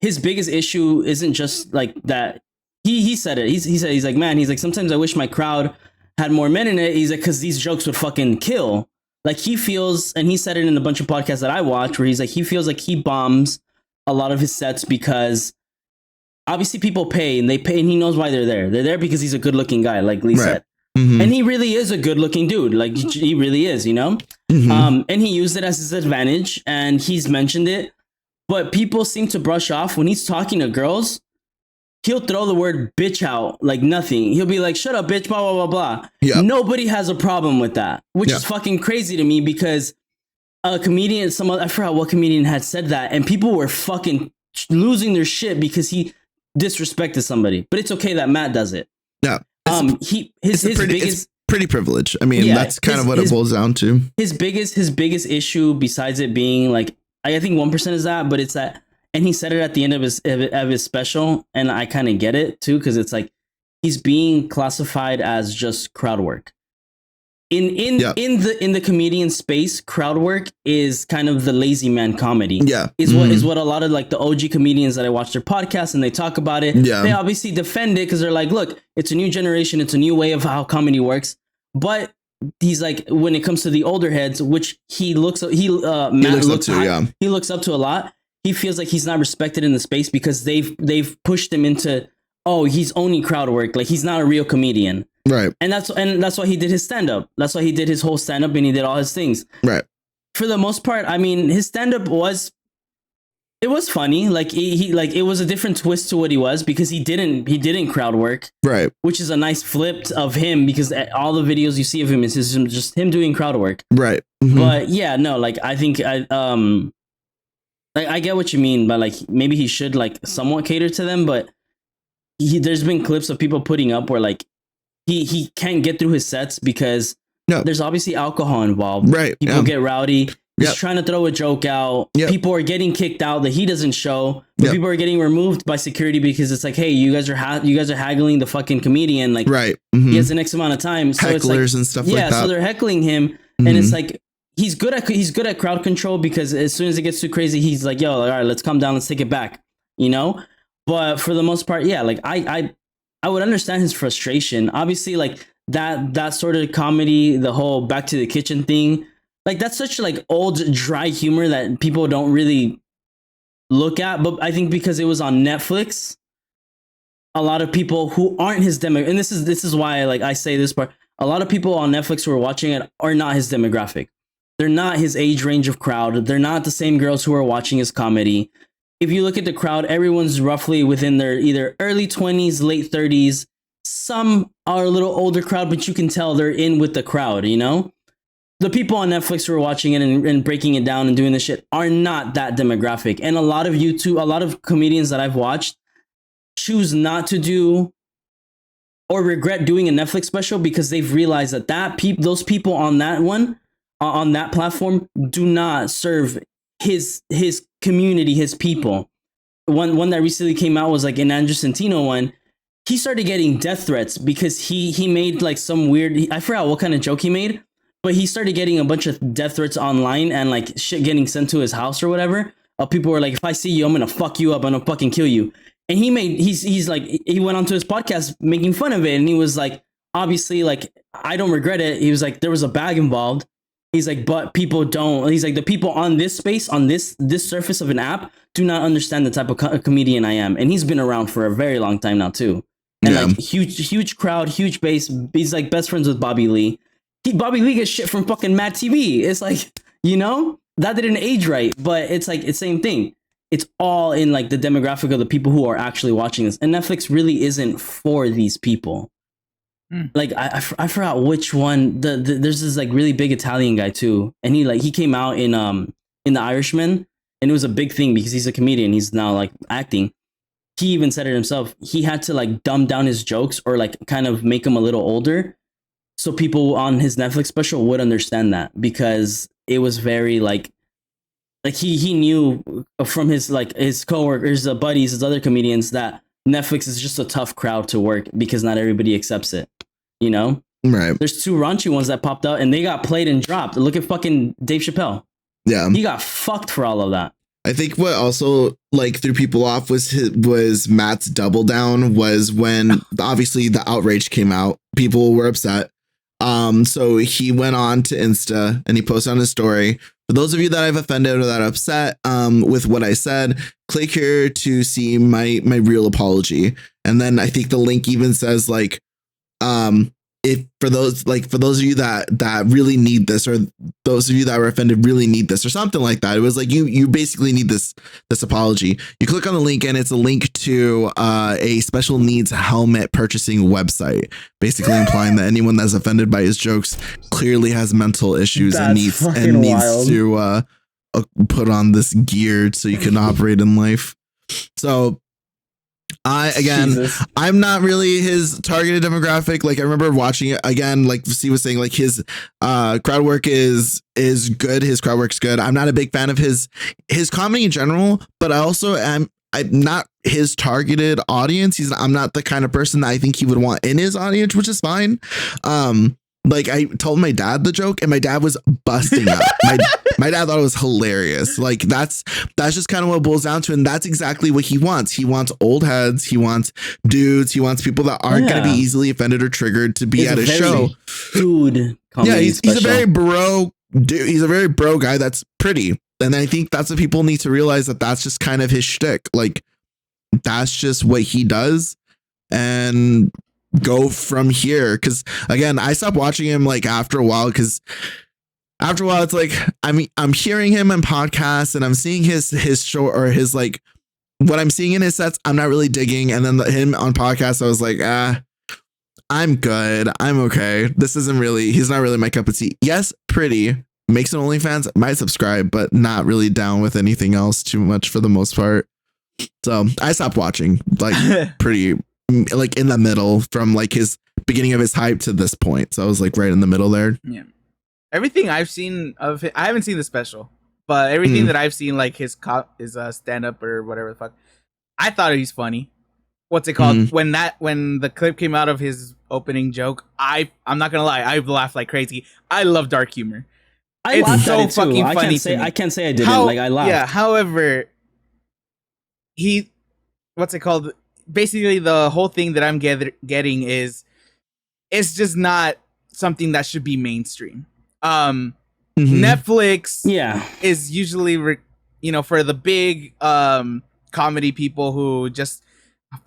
Speaker 1: His biggest issue isn't just like that. He said it. He's like, man, he's like, sometimes I wish my crowd had more men in it. He's like, because these jokes would fucking kill. Like he feels, and he said it in a bunch of podcasts that I watch, where he's like, he feels like he bombs a lot of his sets because obviously people pay and he knows why they're there. They're there because he's a good looking guy, like Lee said. Mm-hmm. And he really is a good looking dude. Like he really is, you know? Mm-hmm. And he used it as his advantage and he's mentioned it. But people seem to brush off when he's talking to girls. He'll throw the word bitch out like nothing. He'll be like, shut up, bitch, blah, blah, blah, blah. Yep. Nobody has a problem with that, which is fucking crazy to me because a comedian, I forgot what comedian had said that, and people were fucking losing their shit because he disrespected somebody. But it's okay that Matt does it.
Speaker 3: Yeah.
Speaker 1: It's
Speaker 3: pretty privileged. I mean, that's kind of what it boils down to.
Speaker 1: His biggest issue, besides it being like, I think 1% is that, but it's that, and he said it at the end of his special, and I kind of get it too, because it's like he's being classified as just crowd work. In the comedian space, crowd work is kind of the lazy man comedy. Yeah, is what a lot of like the OG comedians that I watch their podcasts and they talk about it. Yeah, they obviously defend it because they're like, look, it's a new generation, it's a new way of how comedy works. But he's like, when it comes to the older heads, which he looks up to a lot. He feels like he's not respected in the space because they've pushed him into, oh, he's only crowd work, like he's not a real comedian. Right. And that's why he did his stand-up. That's why he did his whole stand-up and he did all his things. Right. For the most part, I mean, his stand-up was funny. Like he like it was a different twist to what he was because he didn't crowd work. Right. Which is a nice flip of him because all the videos you see of him is just him doing crowd work. Right. Mm-hmm. But yeah, no, like I think like I get what you mean, but like maybe he should like somewhat cater to them, but there's been clips of people putting up where like he can't get through his sets because there's obviously alcohol involved. Right. People get rowdy. He's trying to throw a joke out. Yep. People are getting kicked out that he doesn't show. But people are getting removed by security because it's like, hey, you guys are haggling the fucking comedian. Like, right. Mm-hmm. He has the next amount of time. So
Speaker 3: Hecklers
Speaker 1: it's like,
Speaker 3: and stuff like that.
Speaker 1: Yeah, so they're heckling him, and it's like he's good at crowd control because as soon as it gets too crazy, he's like, yo, all right, let's calm down, let's take it back, you know. But for the most part, yeah, like I would understand his frustration. Obviously, like that sort of comedy, the whole Back to the Kitchen thing, like that's such like old dry humor that people don't really look at. But I think because it was on Netflix, a lot of people who aren't his demo, and this is why like I say this part, a lot of people on Netflix who are watching it are not his demographic. They're not his age range of crowd. They're not the same girls who are watching his comedy. If you look at the crowd, everyone's roughly within their either early 20s, late 30s. Some are a little older crowd, but you can tell they're in with the crowd, you know? The people on Netflix who are watching it and breaking it down and doing this shit are not that demographic. And a lot of comedians that I've watched choose not to do or regret doing a Netflix special because they've realized that those people on that one, on that platform, do not serve his community, his people. One that recently came out was like an Andrew Santino one. He started getting death threats because he made like some weird, I forgot what kind of joke he made, but he started getting a bunch of death threats online and like shit getting sent to his house or whatever. People were like, if I see you, I'm gonna fuck you up, I'm gonna fucking kill you. And he's like, he went onto his podcast making fun of it, and he was like, obviously, like, I don't regret it. He was like, there was a bag involved. He's like, but people don't. He's like, the people on this space, on this surface of an app, do not understand the type of comedian I am. And he's been around for a very long time now too. And like huge crowd, huge base. He's like best friends with Bobby Lee. Bobby Lee gets shit from fucking Mad TV. It's like, you know, that didn't age right, but it's like it's same thing. It's all in like the demographic of the people who are actually watching this. And Netflix really isn't for these people. Like I forgot which one. There's this like really big Italian guy too, and he came out in The Irishman, and it was a big thing because he's a comedian. He's now like acting, he even said it himself. He had to like dumb down his jokes or like kind of make them a little older, so people on his Netflix special would understand that, because it was very like he knew from his like his coworkers, his buddies, his other comedians, that Netflix is just a tough crowd to work because not everybody accepts it. You know,
Speaker 3: Right.
Speaker 1: there's two raunchy ones that popped out and they got played and dropped. Look at fucking Dave Chappelle.
Speaker 3: Yeah.
Speaker 1: He got fucked for all of that.
Speaker 3: I think what also like threw people off was Matt's double down, was when obviously the outrage came out. People were upset. So he went on to Insta and he posted on his story. For those of you that I've offended or that are upset with what I said, click here to see my real apology. And then I think the link even says like, if for those of you that really need this, or those of you that were offended really need this, or something like that. It was like you basically need this apology. You click on the link and it's a link to a special needs helmet purchasing website, basically implying that anyone that's offended by his jokes clearly has mental issues
Speaker 1: That's
Speaker 3: and needs
Speaker 1: wild.
Speaker 3: to put on this gear so you can operate in life. So
Speaker 1: Jesus.
Speaker 3: I'm not really his targeted demographic. Like I remember watching it again, like C was saying, like his crowd work is good. His crowd work's good. I'm not a big fan of his comedy in general, but I'm not his targeted audience. I'm not the kind of person that I think he would want in his audience, which is fine. Like I told my dad the joke and my dad was busting up. My dad thought it was hilarious. Like that's just kind of what it boils down to. And that's exactly what he wants. He wants old heads. He wants dudes. He wants people that aren't going to be easily offended or triggered to be
Speaker 1: It's
Speaker 3: at a show.
Speaker 1: Dude.
Speaker 3: Yeah. He's a very bro dude. He's a very bro guy. That's pretty. And I think that's what people need to realize, that that's just kind of his shtick. Like that's just what he does. And go from here, because again I stopped watching him like after a while, because after a while it's like I'm hearing him on podcasts and I'm seeing his show, or his like what I'm seeing in his sets I'm not really digging, and then him on podcasts I was like I'm good, I'm okay, he's not really my cup of tea. Yes, pretty, makes an OnlyFans, might subscribe, but not really down with anything else too much for the most part. So I stopped watching like pretty like in the middle, from like his beginning of his hype to this point. So I was like right in the middle there.
Speaker 2: Yeah. Everything I've seen of it, I haven't seen the special, but everything that I've seen, like his stand up or whatever the fuck, I thought he's funny. What's it called? When the clip came out of his opening joke, I'm not gonna lie, I laughed like crazy. I love dark humor.
Speaker 1: It's so
Speaker 2: fucking funny.
Speaker 1: I can't say I didn't. I laughed.
Speaker 2: Yeah. However, what's it called? Basically, the whole thing that I'm getting is, it's just not something that should be mainstream. Netflix, is usually for the big comedy people who just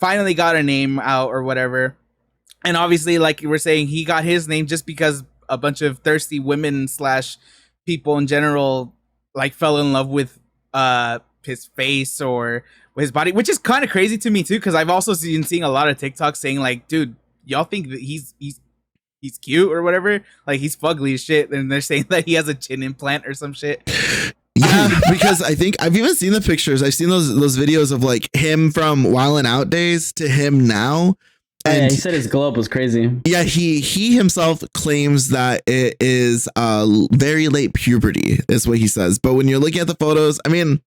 Speaker 2: finally got a name out or whatever. And obviously, like you were saying, he got his name just because a bunch of thirsty women / people in general like fell in love with his face or his body, which is kind of crazy to me too, because I've also been seeing a lot of TikToks saying like, dude, y'all think that he's cute or whatever, like he's fugly as shit, and they're saying that he has a chin implant or some shit.
Speaker 3: Yeah, because I think I've even seen the pictures. I've seen those videos of like him from Wildin' Out days to him now. And
Speaker 1: he said his glow up was crazy.
Speaker 3: Yeah, he himself claims that it is very late puberty, is what he says. But when you're looking at the photos, I mean,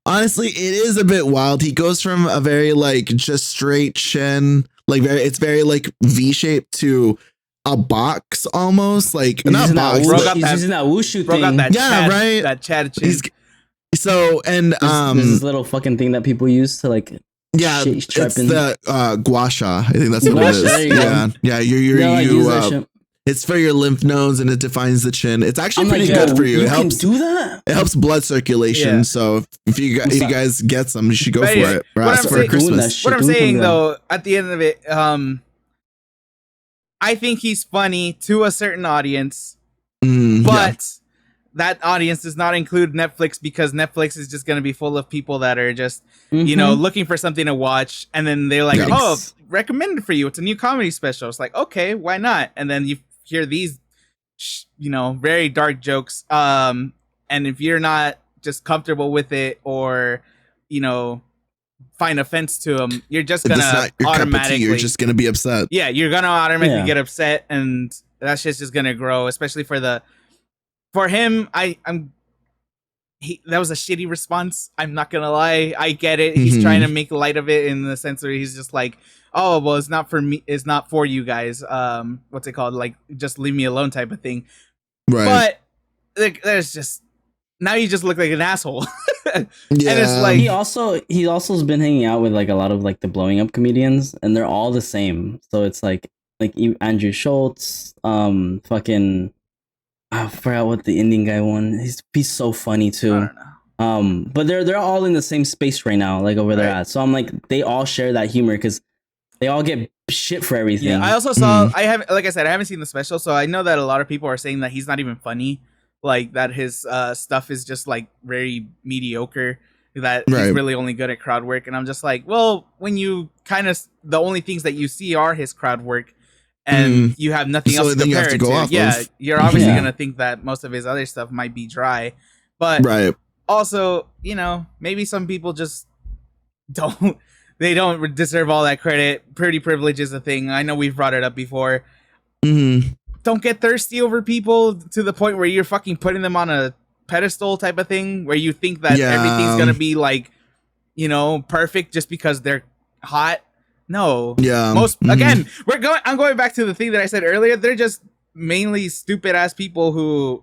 Speaker 3: honestly, it is a bit wild. He goes from a very like just straight chin, like it's very like V-shaped, to a box almost, like
Speaker 1: He's
Speaker 3: not box.
Speaker 1: He's using that wushu thing.
Speaker 3: Right.
Speaker 2: That Chad chin.
Speaker 3: So and
Speaker 1: there's this little fucking thing that people use to like.
Speaker 3: Yeah, it's the gua sha. I think that's what it is. Yeah. It's for your lymph nodes and it defines the chin. It's actually pretty good for you. It helps
Speaker 1: do that.
Speaker 3: It helps blood circulation. Yeah. So if you guys get some, you should go for it.
Speaker 2: What I'm saying though, at the end of it, I think he's funny to a certain audience, but that audience does not include Netflix, because Netflix is just going to be full of people that are just, looking for something to watch. And then they're like, oh, recommended for you. It's a new comedy special. It's like, okay, why not? And then you hear these, very dark jokes. And if you're not just comfortable with it, or, find offense to him, you're just
Speaker 3: If
Speaker 2: gonna
Speaker 3: it's not your cup of tea,
Speaker 2: automatically,
Speaker 3: you're just gonna be upset.
Speaker 2: yeah, you're gonna automatically
Speaker 1: Yeah.
Speaker 2: get upset, and that shit's just gonna grow. Especially for him, that was a shitty response. I'm not gonna lie. I get it. He's trying to make light of it in the sense where he's just like, oh, well, it's not for me. It's not for you guys. What's it called? Like, just leave me alone type of thing.
Speaker 3: Right.
Speaker 2: But like, there's just, now you just look like an asshole. And
Speaker 3: Yeah.
Speaker 2: it's like,
Speaker 1: He also has been hanging out with like a lot of like the blowing up comedians, and they're all the same. So it's like Andrew Schultz, fucking, I forgot what the Indian guy won. He's so funny
Speaker 2: I
Speaker 1: too.
Speaker 2: don't know.
Speaker 1: But they're all in the same space right now, like over there
Speaker 2: Right.
Speaker 1: at. So I'm like, they all share that humor because they all get shit for everything.
Speaker 2: Yeah, I also saw. I haven't, like I said, I haven't seen the special, so I know that a lot of people are saying that he's not even funny, like that his stuff is just like very mediocre. That he's
Speaker 3: Right.
Speaker 2: really only good at crowd work, and I'm just like, well, when you kind of the only things that you see are his crowd work, and you have nothing
Speaker 3: So
Speaker 2: else to
Speaker 3: then you have
Speaker 2: compare
Speaker 3: to
Speaker 2: it
Speaker 3: go
Speaker 2: to.
Speaker 3: off
Speaker 2: Yeah,
Speaker 3: of.
Speaker 2: you're obviously
Speaker 1: Yeah.
Speaker 2: gonna think that most of his other stuff might be dry, but
Speaker 3: Right.
Speaker 2: also, you know, maybe some people just don't. They don't deserve all that credit. Pretty privilege is a thing. I know we've brought it up before. Don't get thirsty over people to the point where you're fucking putting them on a pedestal type of thing, where you think that
Speaker 3: Yeah.
Speaker 2: everything's gonna be like, you know, perfect just because they're hot. No.
Speaker 3: Yeah.
Speaker 2: Again, I'm going back to the thing that I said earlier. They're just mainly stupid ass people who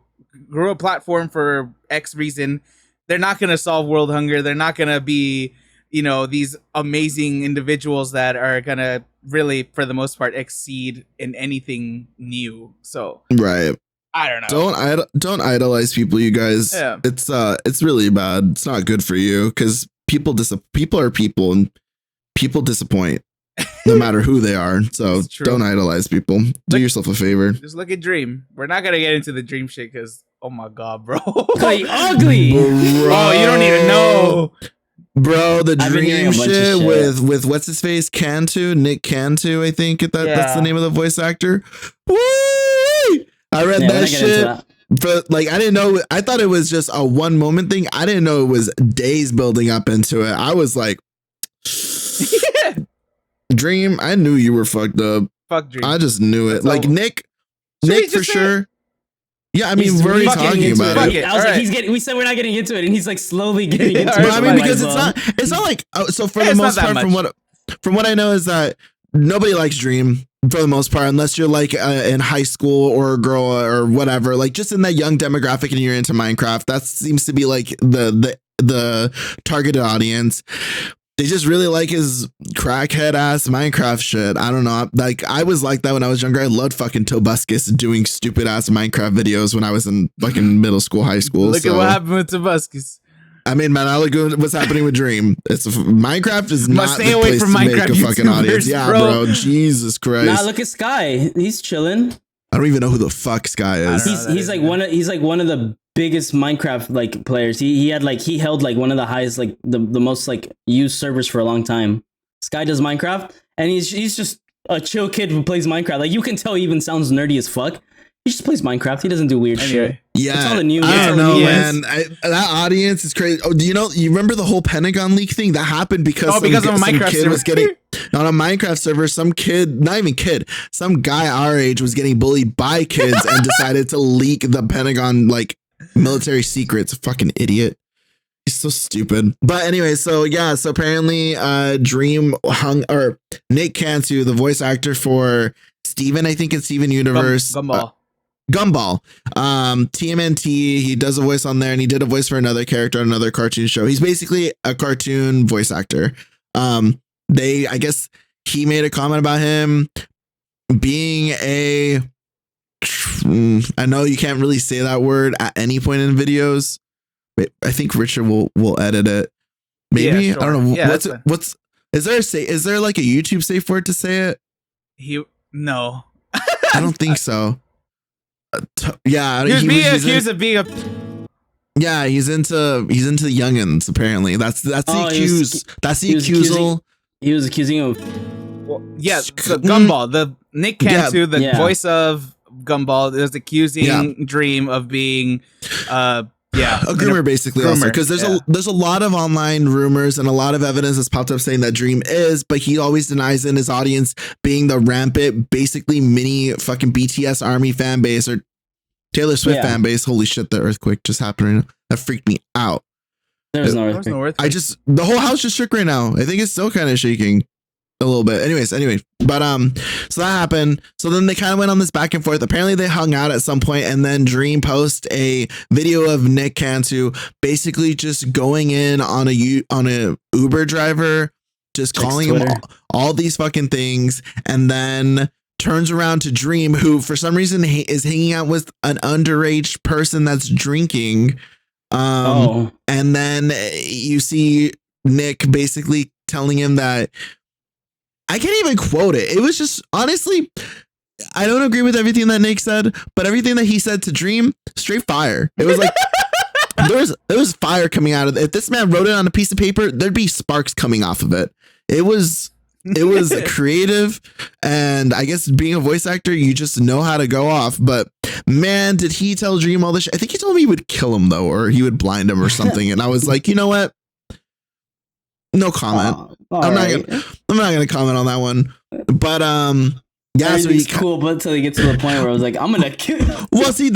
Speaker 2: grew a platform for X reason. They're not gonna solve world hunger. They're not gonna be, you know, these amazing individuals that are gonna really, for the most part, exceed in anything new. So
Speaker 3: Right.
Speaker 2: I don't know.
Speaker 3: Don't idolize people, you guys.
Speaker 2: Yeah.
Speaker 3: It's really bad. It's not good for you because people are people, and people disappoint no matter who they are. So
Speaker 2: It's true.
Speaker 3: don't idolize people. Do
Speaker 2: Look-
Speaker 3: yourself a favor.
Speaker 2: Just look at Dream. We're not gonna get into the Dream shit because, oh my god, bro.
Speaker 1: Like, ugly.
Speaker 3: Bro,
Speaker 2: Oh, you don't even know.
Speaker 3: Bro, the
Speaker 1: I've been hearing a
Speaker 3: dream
Speaker 1: bunch of
Speaker 3: shit
Speaker 1: shit.
Speaker 3: with what's his face? Nick Cantu, I think that's
Speaker 2: Yeah.
Speaker 3: the name of the voice actor. Woo! I read
Speaker 1: Yeah, we're
Speaker 3: that
Speaker 1: not getting into
Speaker 3: shit.
Speaker 1: that.
Speaker 3: But like I didn't know, I thought it was just a one moment thing. I didn't know it was days building up into it. I was like, Dream, I knew you were fucked up.
Speaker 2: Fuck Dream.
Speaker 3: I just knew it.
Speaker 2: That's
Speaker 3: Like
Speaker 2: all.
Speaker 3: Nick
Speaker 2: Should we
Speaker 3: for
Speaker 2: just say
Speaker 3: sure. Yeah, I mean,
Speaker 1: He's
Speaker 3: we're already
Speaker 1: really getting
Speaker 3: talking
Speaker 1: into
Speaker 3: about
Speaker 2: Fuck
Speaker 3: it.
Speaker 2: it.
Speaker 1: I was
Speaker 2: Alright.
Speaker 1: like, we said we're not getting into it, and he's like slowly getting into
Speaker 2: Alright,
Speaker 1: it.
Speaker 3: But I
Speaker 1: so
Speaker 3: mean,
Speaker 1: might
Speaker 3: because
Speaker 1: as well.
Speaker 3: it's not like so for
Speaker 2: Yeah,
Speaker 3: the
Speaker 2: it's not
Speaker 3: most
Speaker 2: that
Speaker 3: part, from what I know is that nobody likes Dream for the most part, unless you're like in high school or a girl or whatever, like just in that young demographic and you're into Minecraft. That seems to be like the targeted audience. They just really like his crackhead ass Minecraft shit. I don't know. Like I was like that when I was younger. I loved fucking Tobuscus doing stupid ass Minecraft videos when I was in fucking middle school, high school.
Speaker 2: Look at what happened with Tobuscus.
Speaker 3: I mean, man, I look at what's happening with Dream. Minecraft is not
Speaker 2: stay
Speaker 3: the
Speaker 2: away
Speaker 3: place
Speaker 2: from
Speaker 3: to make
Speaker 2: Minecraft
Speaker 3: a fucking
Speaker 2: YouTubers,
Speaker 3: audience. Yeah,
Speaker 2: bro.
Speaker 3: bro. Jesus Christ.
Speaker 1: Nah, look at Sky. He's chilling.
Speaker 3: I don't even know who the fuck Sky
Speaker 2: I don't
Speaker 3: is.
Speaker 2: know.
Speaker 1: He's
Speaker 2: that
Speaker 1: he's
Speaker 2: is
Speaker 1: like
Speaker 2: good.
Speaker 1: he's like one of the biggest Minecraft like players. He held like one of the highest like the most like used servers for a long time. Sky does Minecraft, and he's just a chill kid who plays Minecraft. Like you can tell he even sounds nerdy as fuck. He just plays Minecraft. He doesn't do weird shit.
Speaker 2: Anyway.
Speaker 3: Yeah,
Speaker 1: It's on the news.
Speaker 3: I
Speaker 1: It's
Speaker 3: don't
Speaker 1: on the
Speaker 3: know,
Speaker 1: news.
Speaker 3: man. That audience is crazy. Oh, do you remember the whole Pentagon leak thing that happened because
Speaker 2: Because of a
Speaker 3: some
Speaker 2: Minecraft
Speaker 3: kid
Speaker 2: server.
Speaker 3: was getting on a Minecraft server. Some kid, not even kid, some guy our age was getting bullied by kids and decided to leak the Pentagon like military secrets. Fucking idiot. He's so stupid. But anyway, so yeah, so apparently Dream hung or Nick Cantu, the voice actor for Steven, I think it's Steven Universe.
Speaker 2: Gumball.
Speaker 3: Gumball. TMNT, he does a voice on there and he did a voice for another character on another cartoon show. He's basically a cartoon voice actor. I guess he made a comment about him being I know you can't really say that word at any point in videos. But I think Richard will edit it. Maybe
Speaker 2: Yeah, sure.
Speaker 3: I don't know.
Speaker 2: Yeah,
Speaker 3: Is there like a YouTube safe word to say it?
Speaker 2: No.
Speaker 3: I don't think so. Yeah,
Speaker 2: He was being
Speaker 3: he's
Speaker 2: accused of being a.
Speaker 3: yeah, he's into youngins. Apparently, that's the
Speaker 1: Oh,
Speaker 3: accuse. That's the
Speaker 1: he was
Speaker 3: accusal.
Speaker 1: He was accusing him of
Speaker 2: Yeah, so Gumball, the Nick Cantu, the
Speaker 1: Yeah.
Speaker 2: voice of Gumball, is accusing
Speaker 3: Yeah.
Speaker 2: Dream of being Yeah,
Speaker 3: a groomer basically, also, because there's a lot of online rumors and a lot of evidence that's popped up saying that Dream is, but he always denies in his audience being the rampant, basically mini fucking BTS army fan base or Taylor Swift fan base. Holy shit, the earthquake just happened right now. That freaked me out.
Speaker 1: There's no earthquake.
Speaker 3: The whole house just shook right now. I think it's still kind of shaking a little bit. Anyway, but so that happened. So then they kind of went on this back and forth. Apparently they hung out at some point, and then Dream post a video of Nick Cantu basically just going in on a Uber driver, just calling him all these fucking things, and then turns around to Dream, who for some reason is hanging out with an underage person that's drinking. And then you see Nick basically telling him that, I can't even quote it. It was just, honestly, I don't agree with everything that Nick said, but everything that he said to Dream, straight fire. It was like, there was fire coming out of it. If this man wrote it on a piece of paper, there'd be sparks coming off of it. It was creative, and I guess being a voice actor, you just know how to go off. But man, did he tell Dream all this shit? I think he told me he would kill him though, or he would blind him or something. And I was like, you know what? No comment. I'm not gonna comment on that one. But yeah, so he's
Speaker 1: cool, but until he gets to the point where I was like, I'm gonna kill.
Speaker 3: Well, see,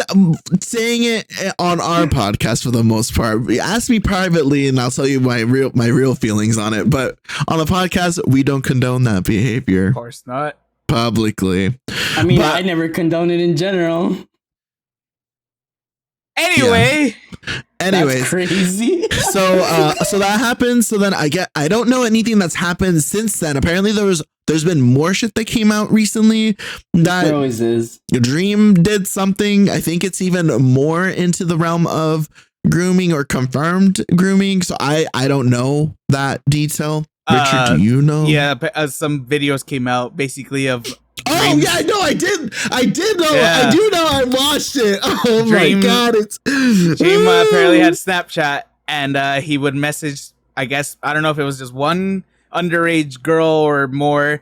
Speaker 3: saying it on our podcast for the most part, ask me privately, and I'll tell you my real feelings on it. But on the podcast, we don't condone that behavior.
Speaker 2: Of course not.
Speaker 3: Publicly.
Speaker 1: I mean, I never condone it in general.
Speaker 2: Anyway.
Speaker 3: Anyways,
Speaker 1: that's crazy.
Speaker 3: So that happened. So then I don't know anything that's happened since then. Apparently there's been more shit that came out recently that
Speaker 1: there always is.
Speaker 3: Dream did something. I think it's even more into the realm of grooming or confirmed grooming. So I don't know that detail. Richard, do you know?
Speaker 2: Yeah, some videos came out basically of.
Speaker 3: Oh yeah, no, I did know. Yeah. I do know. I watched it. Oh my god, it's
Speaker 2: Dream apparently had Snapchat, and he would message. I guess I don't know if it was just one underage girl or more,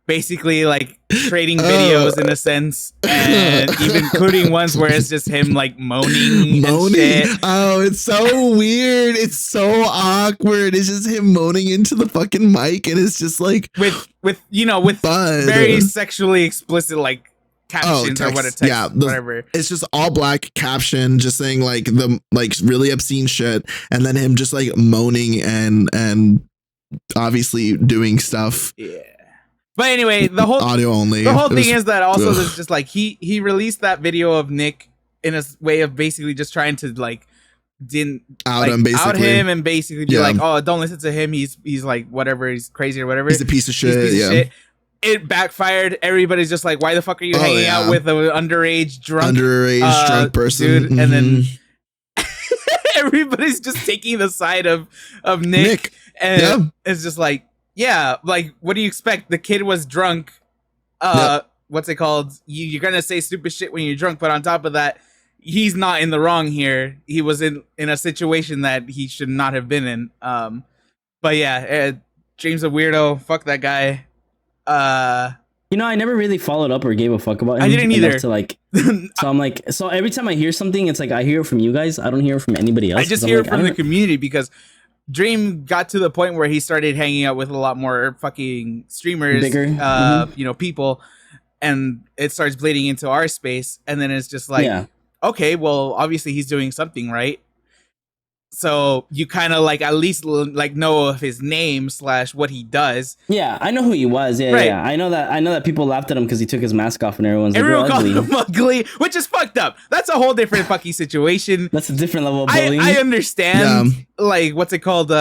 Speaker 2: basically like trading videos in a sense, and even including ones where it's just him like moaning. And shit.
Speaker 3: Oh, it's so weird. It's so awkward. It's just him moaning into the fucking mic, and it's just like with very sexually explicit like captions or whatever. It's just all black caption, just saying like the really obscene shit, and then him just like moaning and obviously doing stuff.
Speaker 2: Yeah. But anyway, the whole
Speaker 3: audio only.
Speaker 2: The whole thing is that also there's just like he released that video of Nick in a way of basically just trying to like out him and basically be like, oh, don't listen to him. He's like whatever. He's crazy or whatever.
Speaker 3: He's a piece of shit.
Speaker 2: It backfired. Everybody's just like, why the fuck are you hanging out with an underage drunk
Speaker 3: person,
Speaker 2: dude? Mm-hmm. And then everybody's just taking the side of Nick. And it's just like, yeah, like, what do you expect? The kid was drunk. What's it called? You're gonna say stupid shit when you're drunk, but on top of that, he's not in the wrong here. He was in a situation that he should not have been in. But yeah, James a weirdo. Fuck that guy.
Speaker 1: I never really followed up or gave a fuck about him.
Speaker 2: I didn't either.
Speaker 1: So I'm like, so every time I hear something, it's like I hear it from you guys. I don't hear it from anybody else.
Speaker 2: I just hear it from the community because Dream got to the point where he started hanging out with a lot more fucking streamers, bigger, people, and it starts bleeding into our space, and then it's just like, okay, well, obviously he's doing something right. So you kind of like at least like know of his name / what he does.
Speaker 1: Yeah, I know who he was. Yeah, right. Yeah. I know that people laughed at him because he took his mask off and everyone
Speaker 2: called him ugly, which is fucked up. That's a whole different fucking situation.
Speaker 1: That's a different level of bullying.
Speaker 2: I understand like what's it called,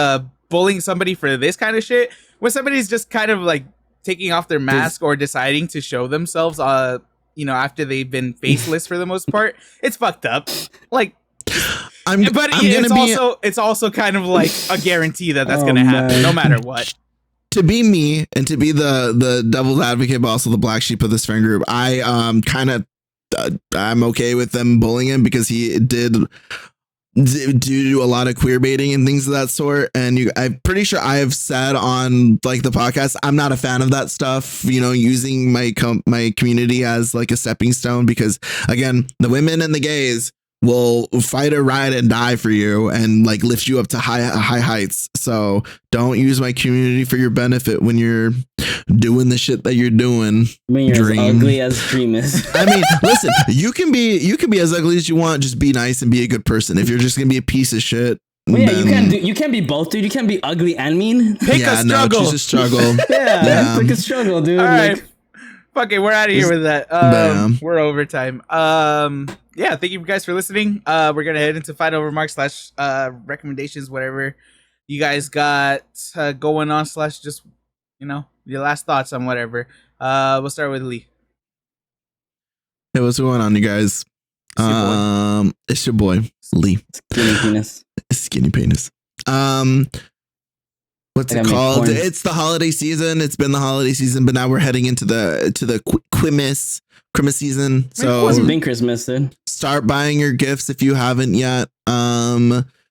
Speaker 2: bullying somebody for this kind of shit. When somebody's just kind of like taking off their mask or deciding to show themselves, after they've been faceless for the most part, it's fucked up. Like. It's also kind of like a guarantee that's going to happen no matter what.
Speaker 3: To be me and to be the devil's advocate, but also the black sheep of this friend group, I'm okay with them bullying him because he did do a lot of queer baiting and things of that sort. And I'm pretty sure I have said on like the podcast, I'm not a fan of that stuff, using my community as like a stepping stone, because again, the women and the gays will fight or ride and die for you and like lift you up to high heights. So don't use my community for your benefit when you're doing the shit that you're doing.
Speaker 1: When you're as ugly as Dream is.
Speaker 3: I mean, listen, you can be as ugly as you want. Just be nice and be a good person. If you're just gonna be a piece of shit.
Speaker 1: Well, yeah, you can't be both, dude. You can't be ugly and mean.
Speaker 2: Pick a struggle.
Speaker 3: Choose a struggle.
Speaker 1: yeah, pick a struggle, dude.
Speaker 2: All right. Fuck it, we're out of here with that. We're overtime. Yeah, thank you guys for listening. We're gonna head into final remarks slash recommendations, whatever you guys got going on, slash just your last thoughts on whatever. We'll start with Lee.
Speaker 3: Hey, what's going on, you guys? It's your boy Lee. Skinny penis. What's it called? It's the holiday season. It's been the holiday season, but now we're heading into the Christmas season. So
Speaker 1: it's been Christmas, dude.
Speaker 3: Start buying your gifts if you haven't yet.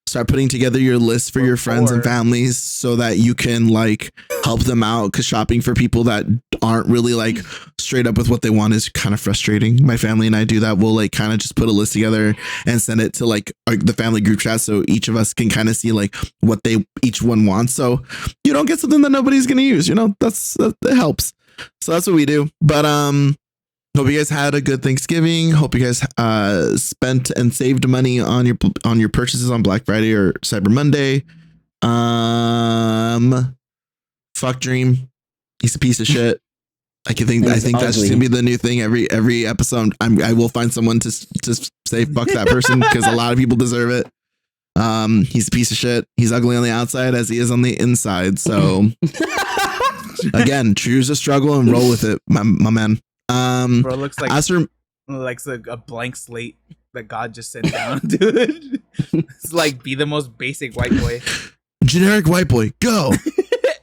Speaker 3: Start putting together your list for your friends and families so that you can like help them out, because shopping for people that aren't really like straight up with what they want is kind of frustrating. My family and I do that. We'll like kind of just put a list together and send it to like the family group chat so each of us can kind of see like what each one wants. So you don't get something that nobody's going to use, that helps. So that's what we do. But hope you guys had a good Thanksgiving. Hope you guys spent and saved money on your purchases on Black Friday or Cyber Monday. Fuck Dream. He's a piece of shit. I think that's just gonna be the new thing every episode. I will find someone to say fuck that person because a lot of people deserve it. He's a piece of shit. He's ugly on the outside as he is on the inside. So again, choose a struggle and roll with it, my man.
Speaker 2: Bro, it looks like a blank slate that God just sent down, dude. It's like be the most basic white boy.
Speaker 3: Generic white boy, go.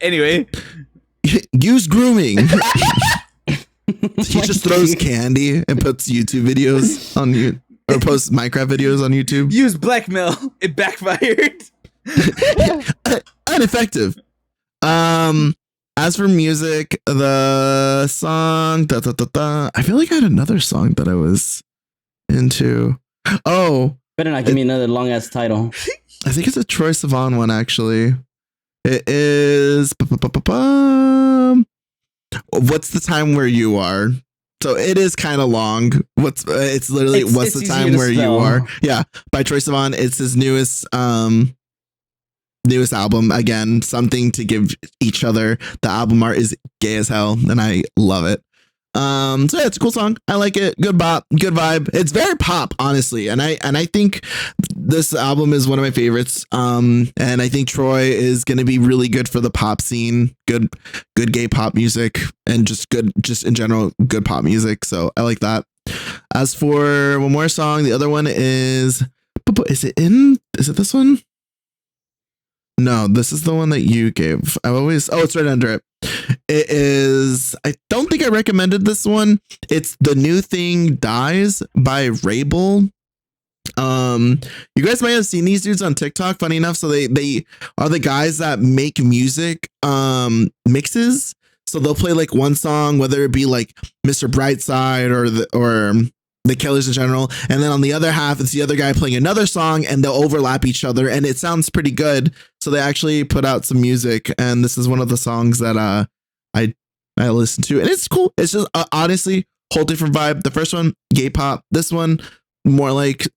Speaker 2: Anyway.
Speaker 3: Use grooming. He just throws candy and puts YouTube videos on you or posts Minecraft videos on YouTube.
Speaker 2: Use blackmail. It backfired.
Speaker 3: Ineffective. As for music, the song, I feel like I had another song that I was into. Oh,
Speaker 1: better not give me another long ass title.
Speaker 3: I think it's a Troye Sivan one, actually. It is What's the Time Where You Are? So it is kind of long. It's literally What's the Time Where You Are? Yeah, by Troye Sivan. It's his newest album. Again, something to give each other. The album art is gay as hell and I love it. So yeah, it's a cool song. I like it. Good bop, good vibe. It's very pop, honestly, and I think this album is one of my favorites. And I think Troy is going to be really good for the pop scene. Good gay pop music and just in general good pop music. So I like that. As for one more song, the other one is it this one? No, this is the one that you gave. It's right under it. It is, I don't think I recommended this one. It's The New Thing Dies by Rabel. You guys might have seen these dudes on TikTok, funny enough. So they are the guys that make music mixes. So they'll play like one song, whether it be like Mr. Brightside or the Killers in general, and then on the other half it's the other guy playing another song, and they'll overlap each other, and it sounds pretty good. So they actually put out some music, and this is one of the songs that I listen to, and it's cool. It's just honestly whole different vibe. The first one, gay pop. This one, more like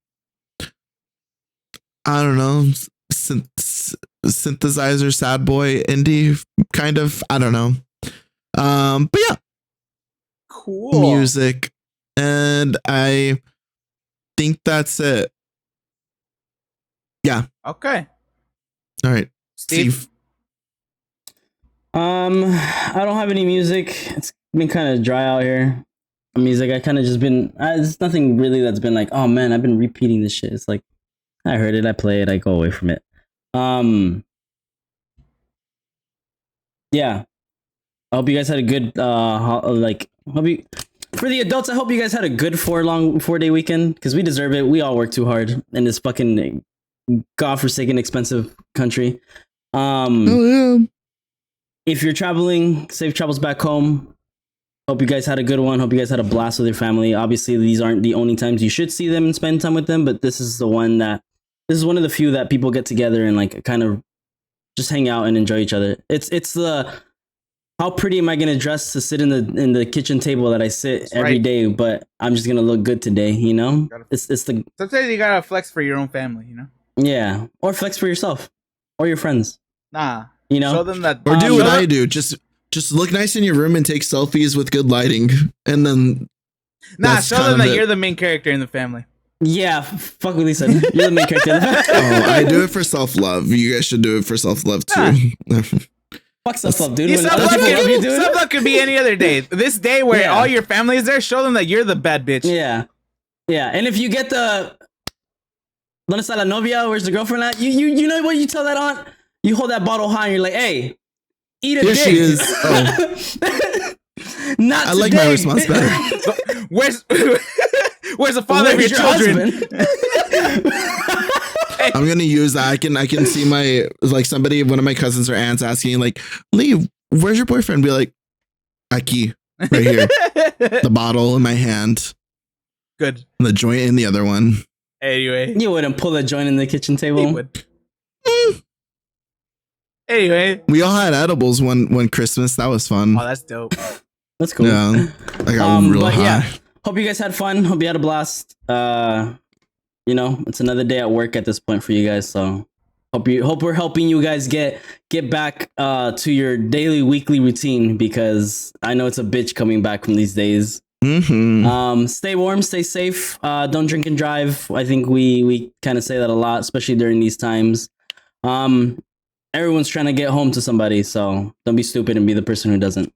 Speaker 3: I don't know, synthesizer, sad boy, indie kind of. I don't know. But yeah,
Speaker 2: cool
Speaker 3: music. And I think that's it. Yeah.
Speaker 2: Okay.
Speaker 3: All right.
Speaker 2: Steve.
Speaker 1: I don't have any music. It's been kind of dry out here. Music. I kind of just been. There's nothing really that's been like, oh man, I've been repeating this shit. It's like I heard it, I play it, I go away from it. Yeah. I hope you guys had a good for the adults, I hope you guys had a good 4-day weekend, because we deserve it. We all work too hard in this fucking godforsaken expensive country.
Speaker 3: Oh yeah.
Speaker 1: If you're traveling, safe travels back home. Hope you guys had a good one. Hope you guys had a blast with your family. Obviously, these aren't the only times you should see them and spend time with them, but this is one of the few that people get together and like kind of just hang out and enjoy each other. It's the how pretty am I gonna dress to sit in the kitchen table that I sit every day, but I'm just gonna look good today, you know? It's the
Speaker 2: sometimes you gotta flex for your own family, you know?
Speaker 1: Yeah. Or flex for yourself. Or your friends.
Speaker 2: Nah.
Speaker 1: You know?
Speaker 2: Show them that
Speaker 3: or do what I do. Just look nice in your room and take selfies with good lighting, and then
Speaker 2: show them that you're the main character in the family.
Speaker 1: Yeah, fuck what he said. You're the main character in the family.
Speaker 3: Oh, I do it for self-love. You guys should do it for self-love too.
Speaker 1: Fuck self-love, dude.
Speaker 2: Self-love could be any other day. This day where all your family is there, show them that you're the bad bitch.
Speaker 1: Yeah. Yeah, and if you get the ¿Dónde está la novia? Where's the girlfriend at? You know what you tell that aunt? You hold that bottle high and you're like, hey, eat a dick.
Speaker 3: Here she is. Oh.
Speaker 1: Not
Speaker 3: I
Speaker 1: today.
Speaker 3: like my response better.
Speaker 2: Where's the father of your children?
Speaker 3: I'm gonna use that. I can see my one of my cousins or aunts asking like, Lee, where's your boyfriend? Be like, aquí, right here. The bottle in my hand.
Speaker 2: Good.
Speaker 3: And the joint in the other one.
Speaker 2: Anyway,
Speaker 1: you wouldn't pull a joint in the kitchen table.
Speaker 2: He would. Anyway,
Speaker 3: we all had edibles one Christmas. That was fun.
Speaker 2: Oh, that's dope.
Speaker 1: That's cool.
Speaker 3: Yeah, I got real high.
Speaker 1: Yeah, hope you guys had fun. Hope you had a blast. You know, it's another day at work at this point for you guys. So hope we're helping you guys get back to your daily, weekly routine, because I know it's a bitch coming back from these days.
Speaker 3: Mm-hmm.
Speaker 1: Stay warm, stay safe. Don't drink and drive. I think we kind of say that a lot, especially during these times. Everyone's trying to get home to somebody, so don't be stupid and be the person who doesn't.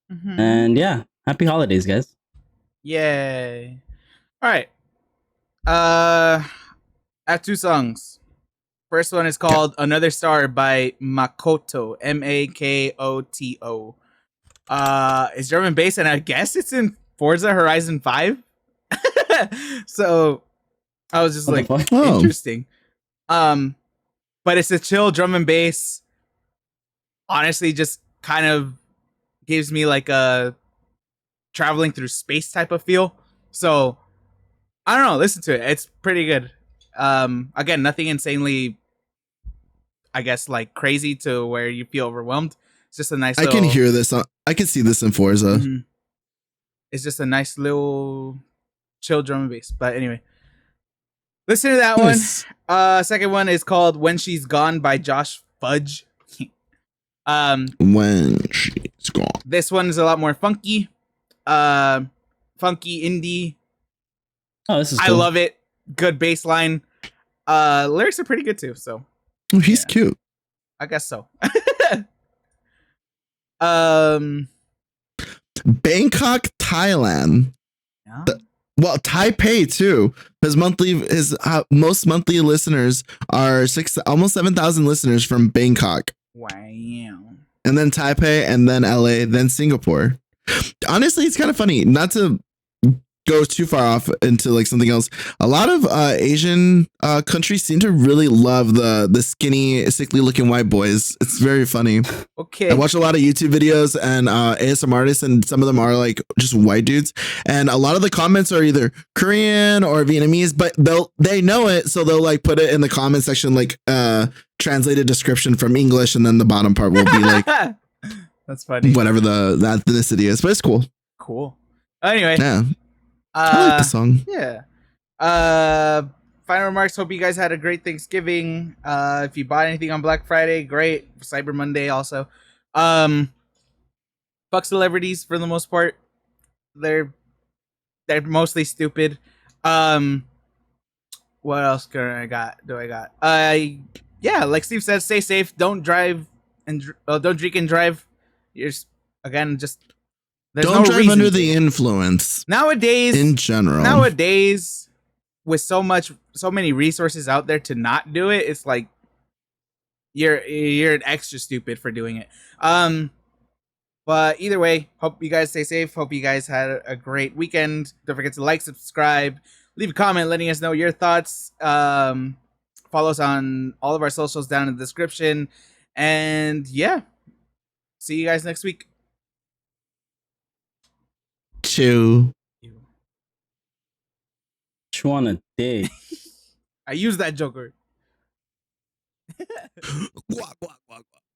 Speaker 2: Mm-hmm.
Speaker 1: And yeah, happy holidays, guys.
Speaker 2: Yay. All right. I have two songs. First one is called Another Star by Makoto, Makoto. It's German based, and I guess it's in Forza Horizon 5. So I was just interesting. But it's a chill drum and bass. Honestly, just kind of gives me like a traveling through space type of feel. So I don't know, listen to it. It's pretty good. Again, nothing insanely, I guess, like crazy to where you feel overwhelmed. It's just a nice
Speaker 3: I can hear this. I can see this in Forza.
Speaker 2: Mm-hmm. It's just a nice little chill drum and bass. But anyway, listen to that one. Second one is called When She's Gone by Josh Fudge.
Speaker 3: When She's Gone.
Speaker 2: This one is a lot more funky. Funky indie.
Speaker 1: Oh, this is cool.
Speaker 2: I love it. Good bass line. Lyrics are pretty good too, so.
Speaker 3: Oh, he's cute.
Speaker 2: I guess so.
Speaker 3: Bangkok, Thailand.
Speaker 2: Yeah.
Speaker 3: Well, Taipei too. His most monthly listeners are almost 7,000 listeners from Bangkok.
Speaker 2: Wow.
Speaker 3: And then Taipei, and then LA, then Singapore. Honestly, it's kind of funny. Not to go too far off into like something else. A lot of Asian countries seem to really love the skinny, sickly looking white boys. It's very funny.
Speaker 2: Okay.
Speaker 3: I watch a lot of YouTube videos and ASMR artists, and some of them are like just white dudes. And a lot of the comments are either Korean or Vietnamese, but they know it, so they'll like put it in the comment section like translated description from English, and then the bottom part will be like
Speaker 2: that's funny.
Speaker 3: Whatever the ethnicity is, but it's cool.
Speaker 2: Cool. Anyway.
Speaker 3: Yeah. I like the song.
Speaker 2: Yeah. Final remarks. Hope you guys had a great Thanksgiving. If you bought anything on Black Friday, great. Cyber Monday also. Fuck celebrities for the most part. They're mostly stupid. What else do I got? Yeah, like Steve said, stay safe. Don't drive and don't drink and drive. You're just.
Speaker 3: Don't drive under the influence.
Speaker 2: Nowadays,
Speaker 3: in general.
Speaker 2: Nowadays, with so many resources out there to not do it, it's like you're an extra stupid for doing it. But either way, hope you guys stay safe. Hope you guys had a great weekend. Don't forget to like, subscribe, leave a comment letting us know your thoughts. Follow us on all of our socials down in the description. And yeah, see you guys next week.
Speaker 3: chew.
Speaker 1: Chew on a dick.
Speaker 2: I use that Joker.
Speaker 3: Guac, guac, guac, guac.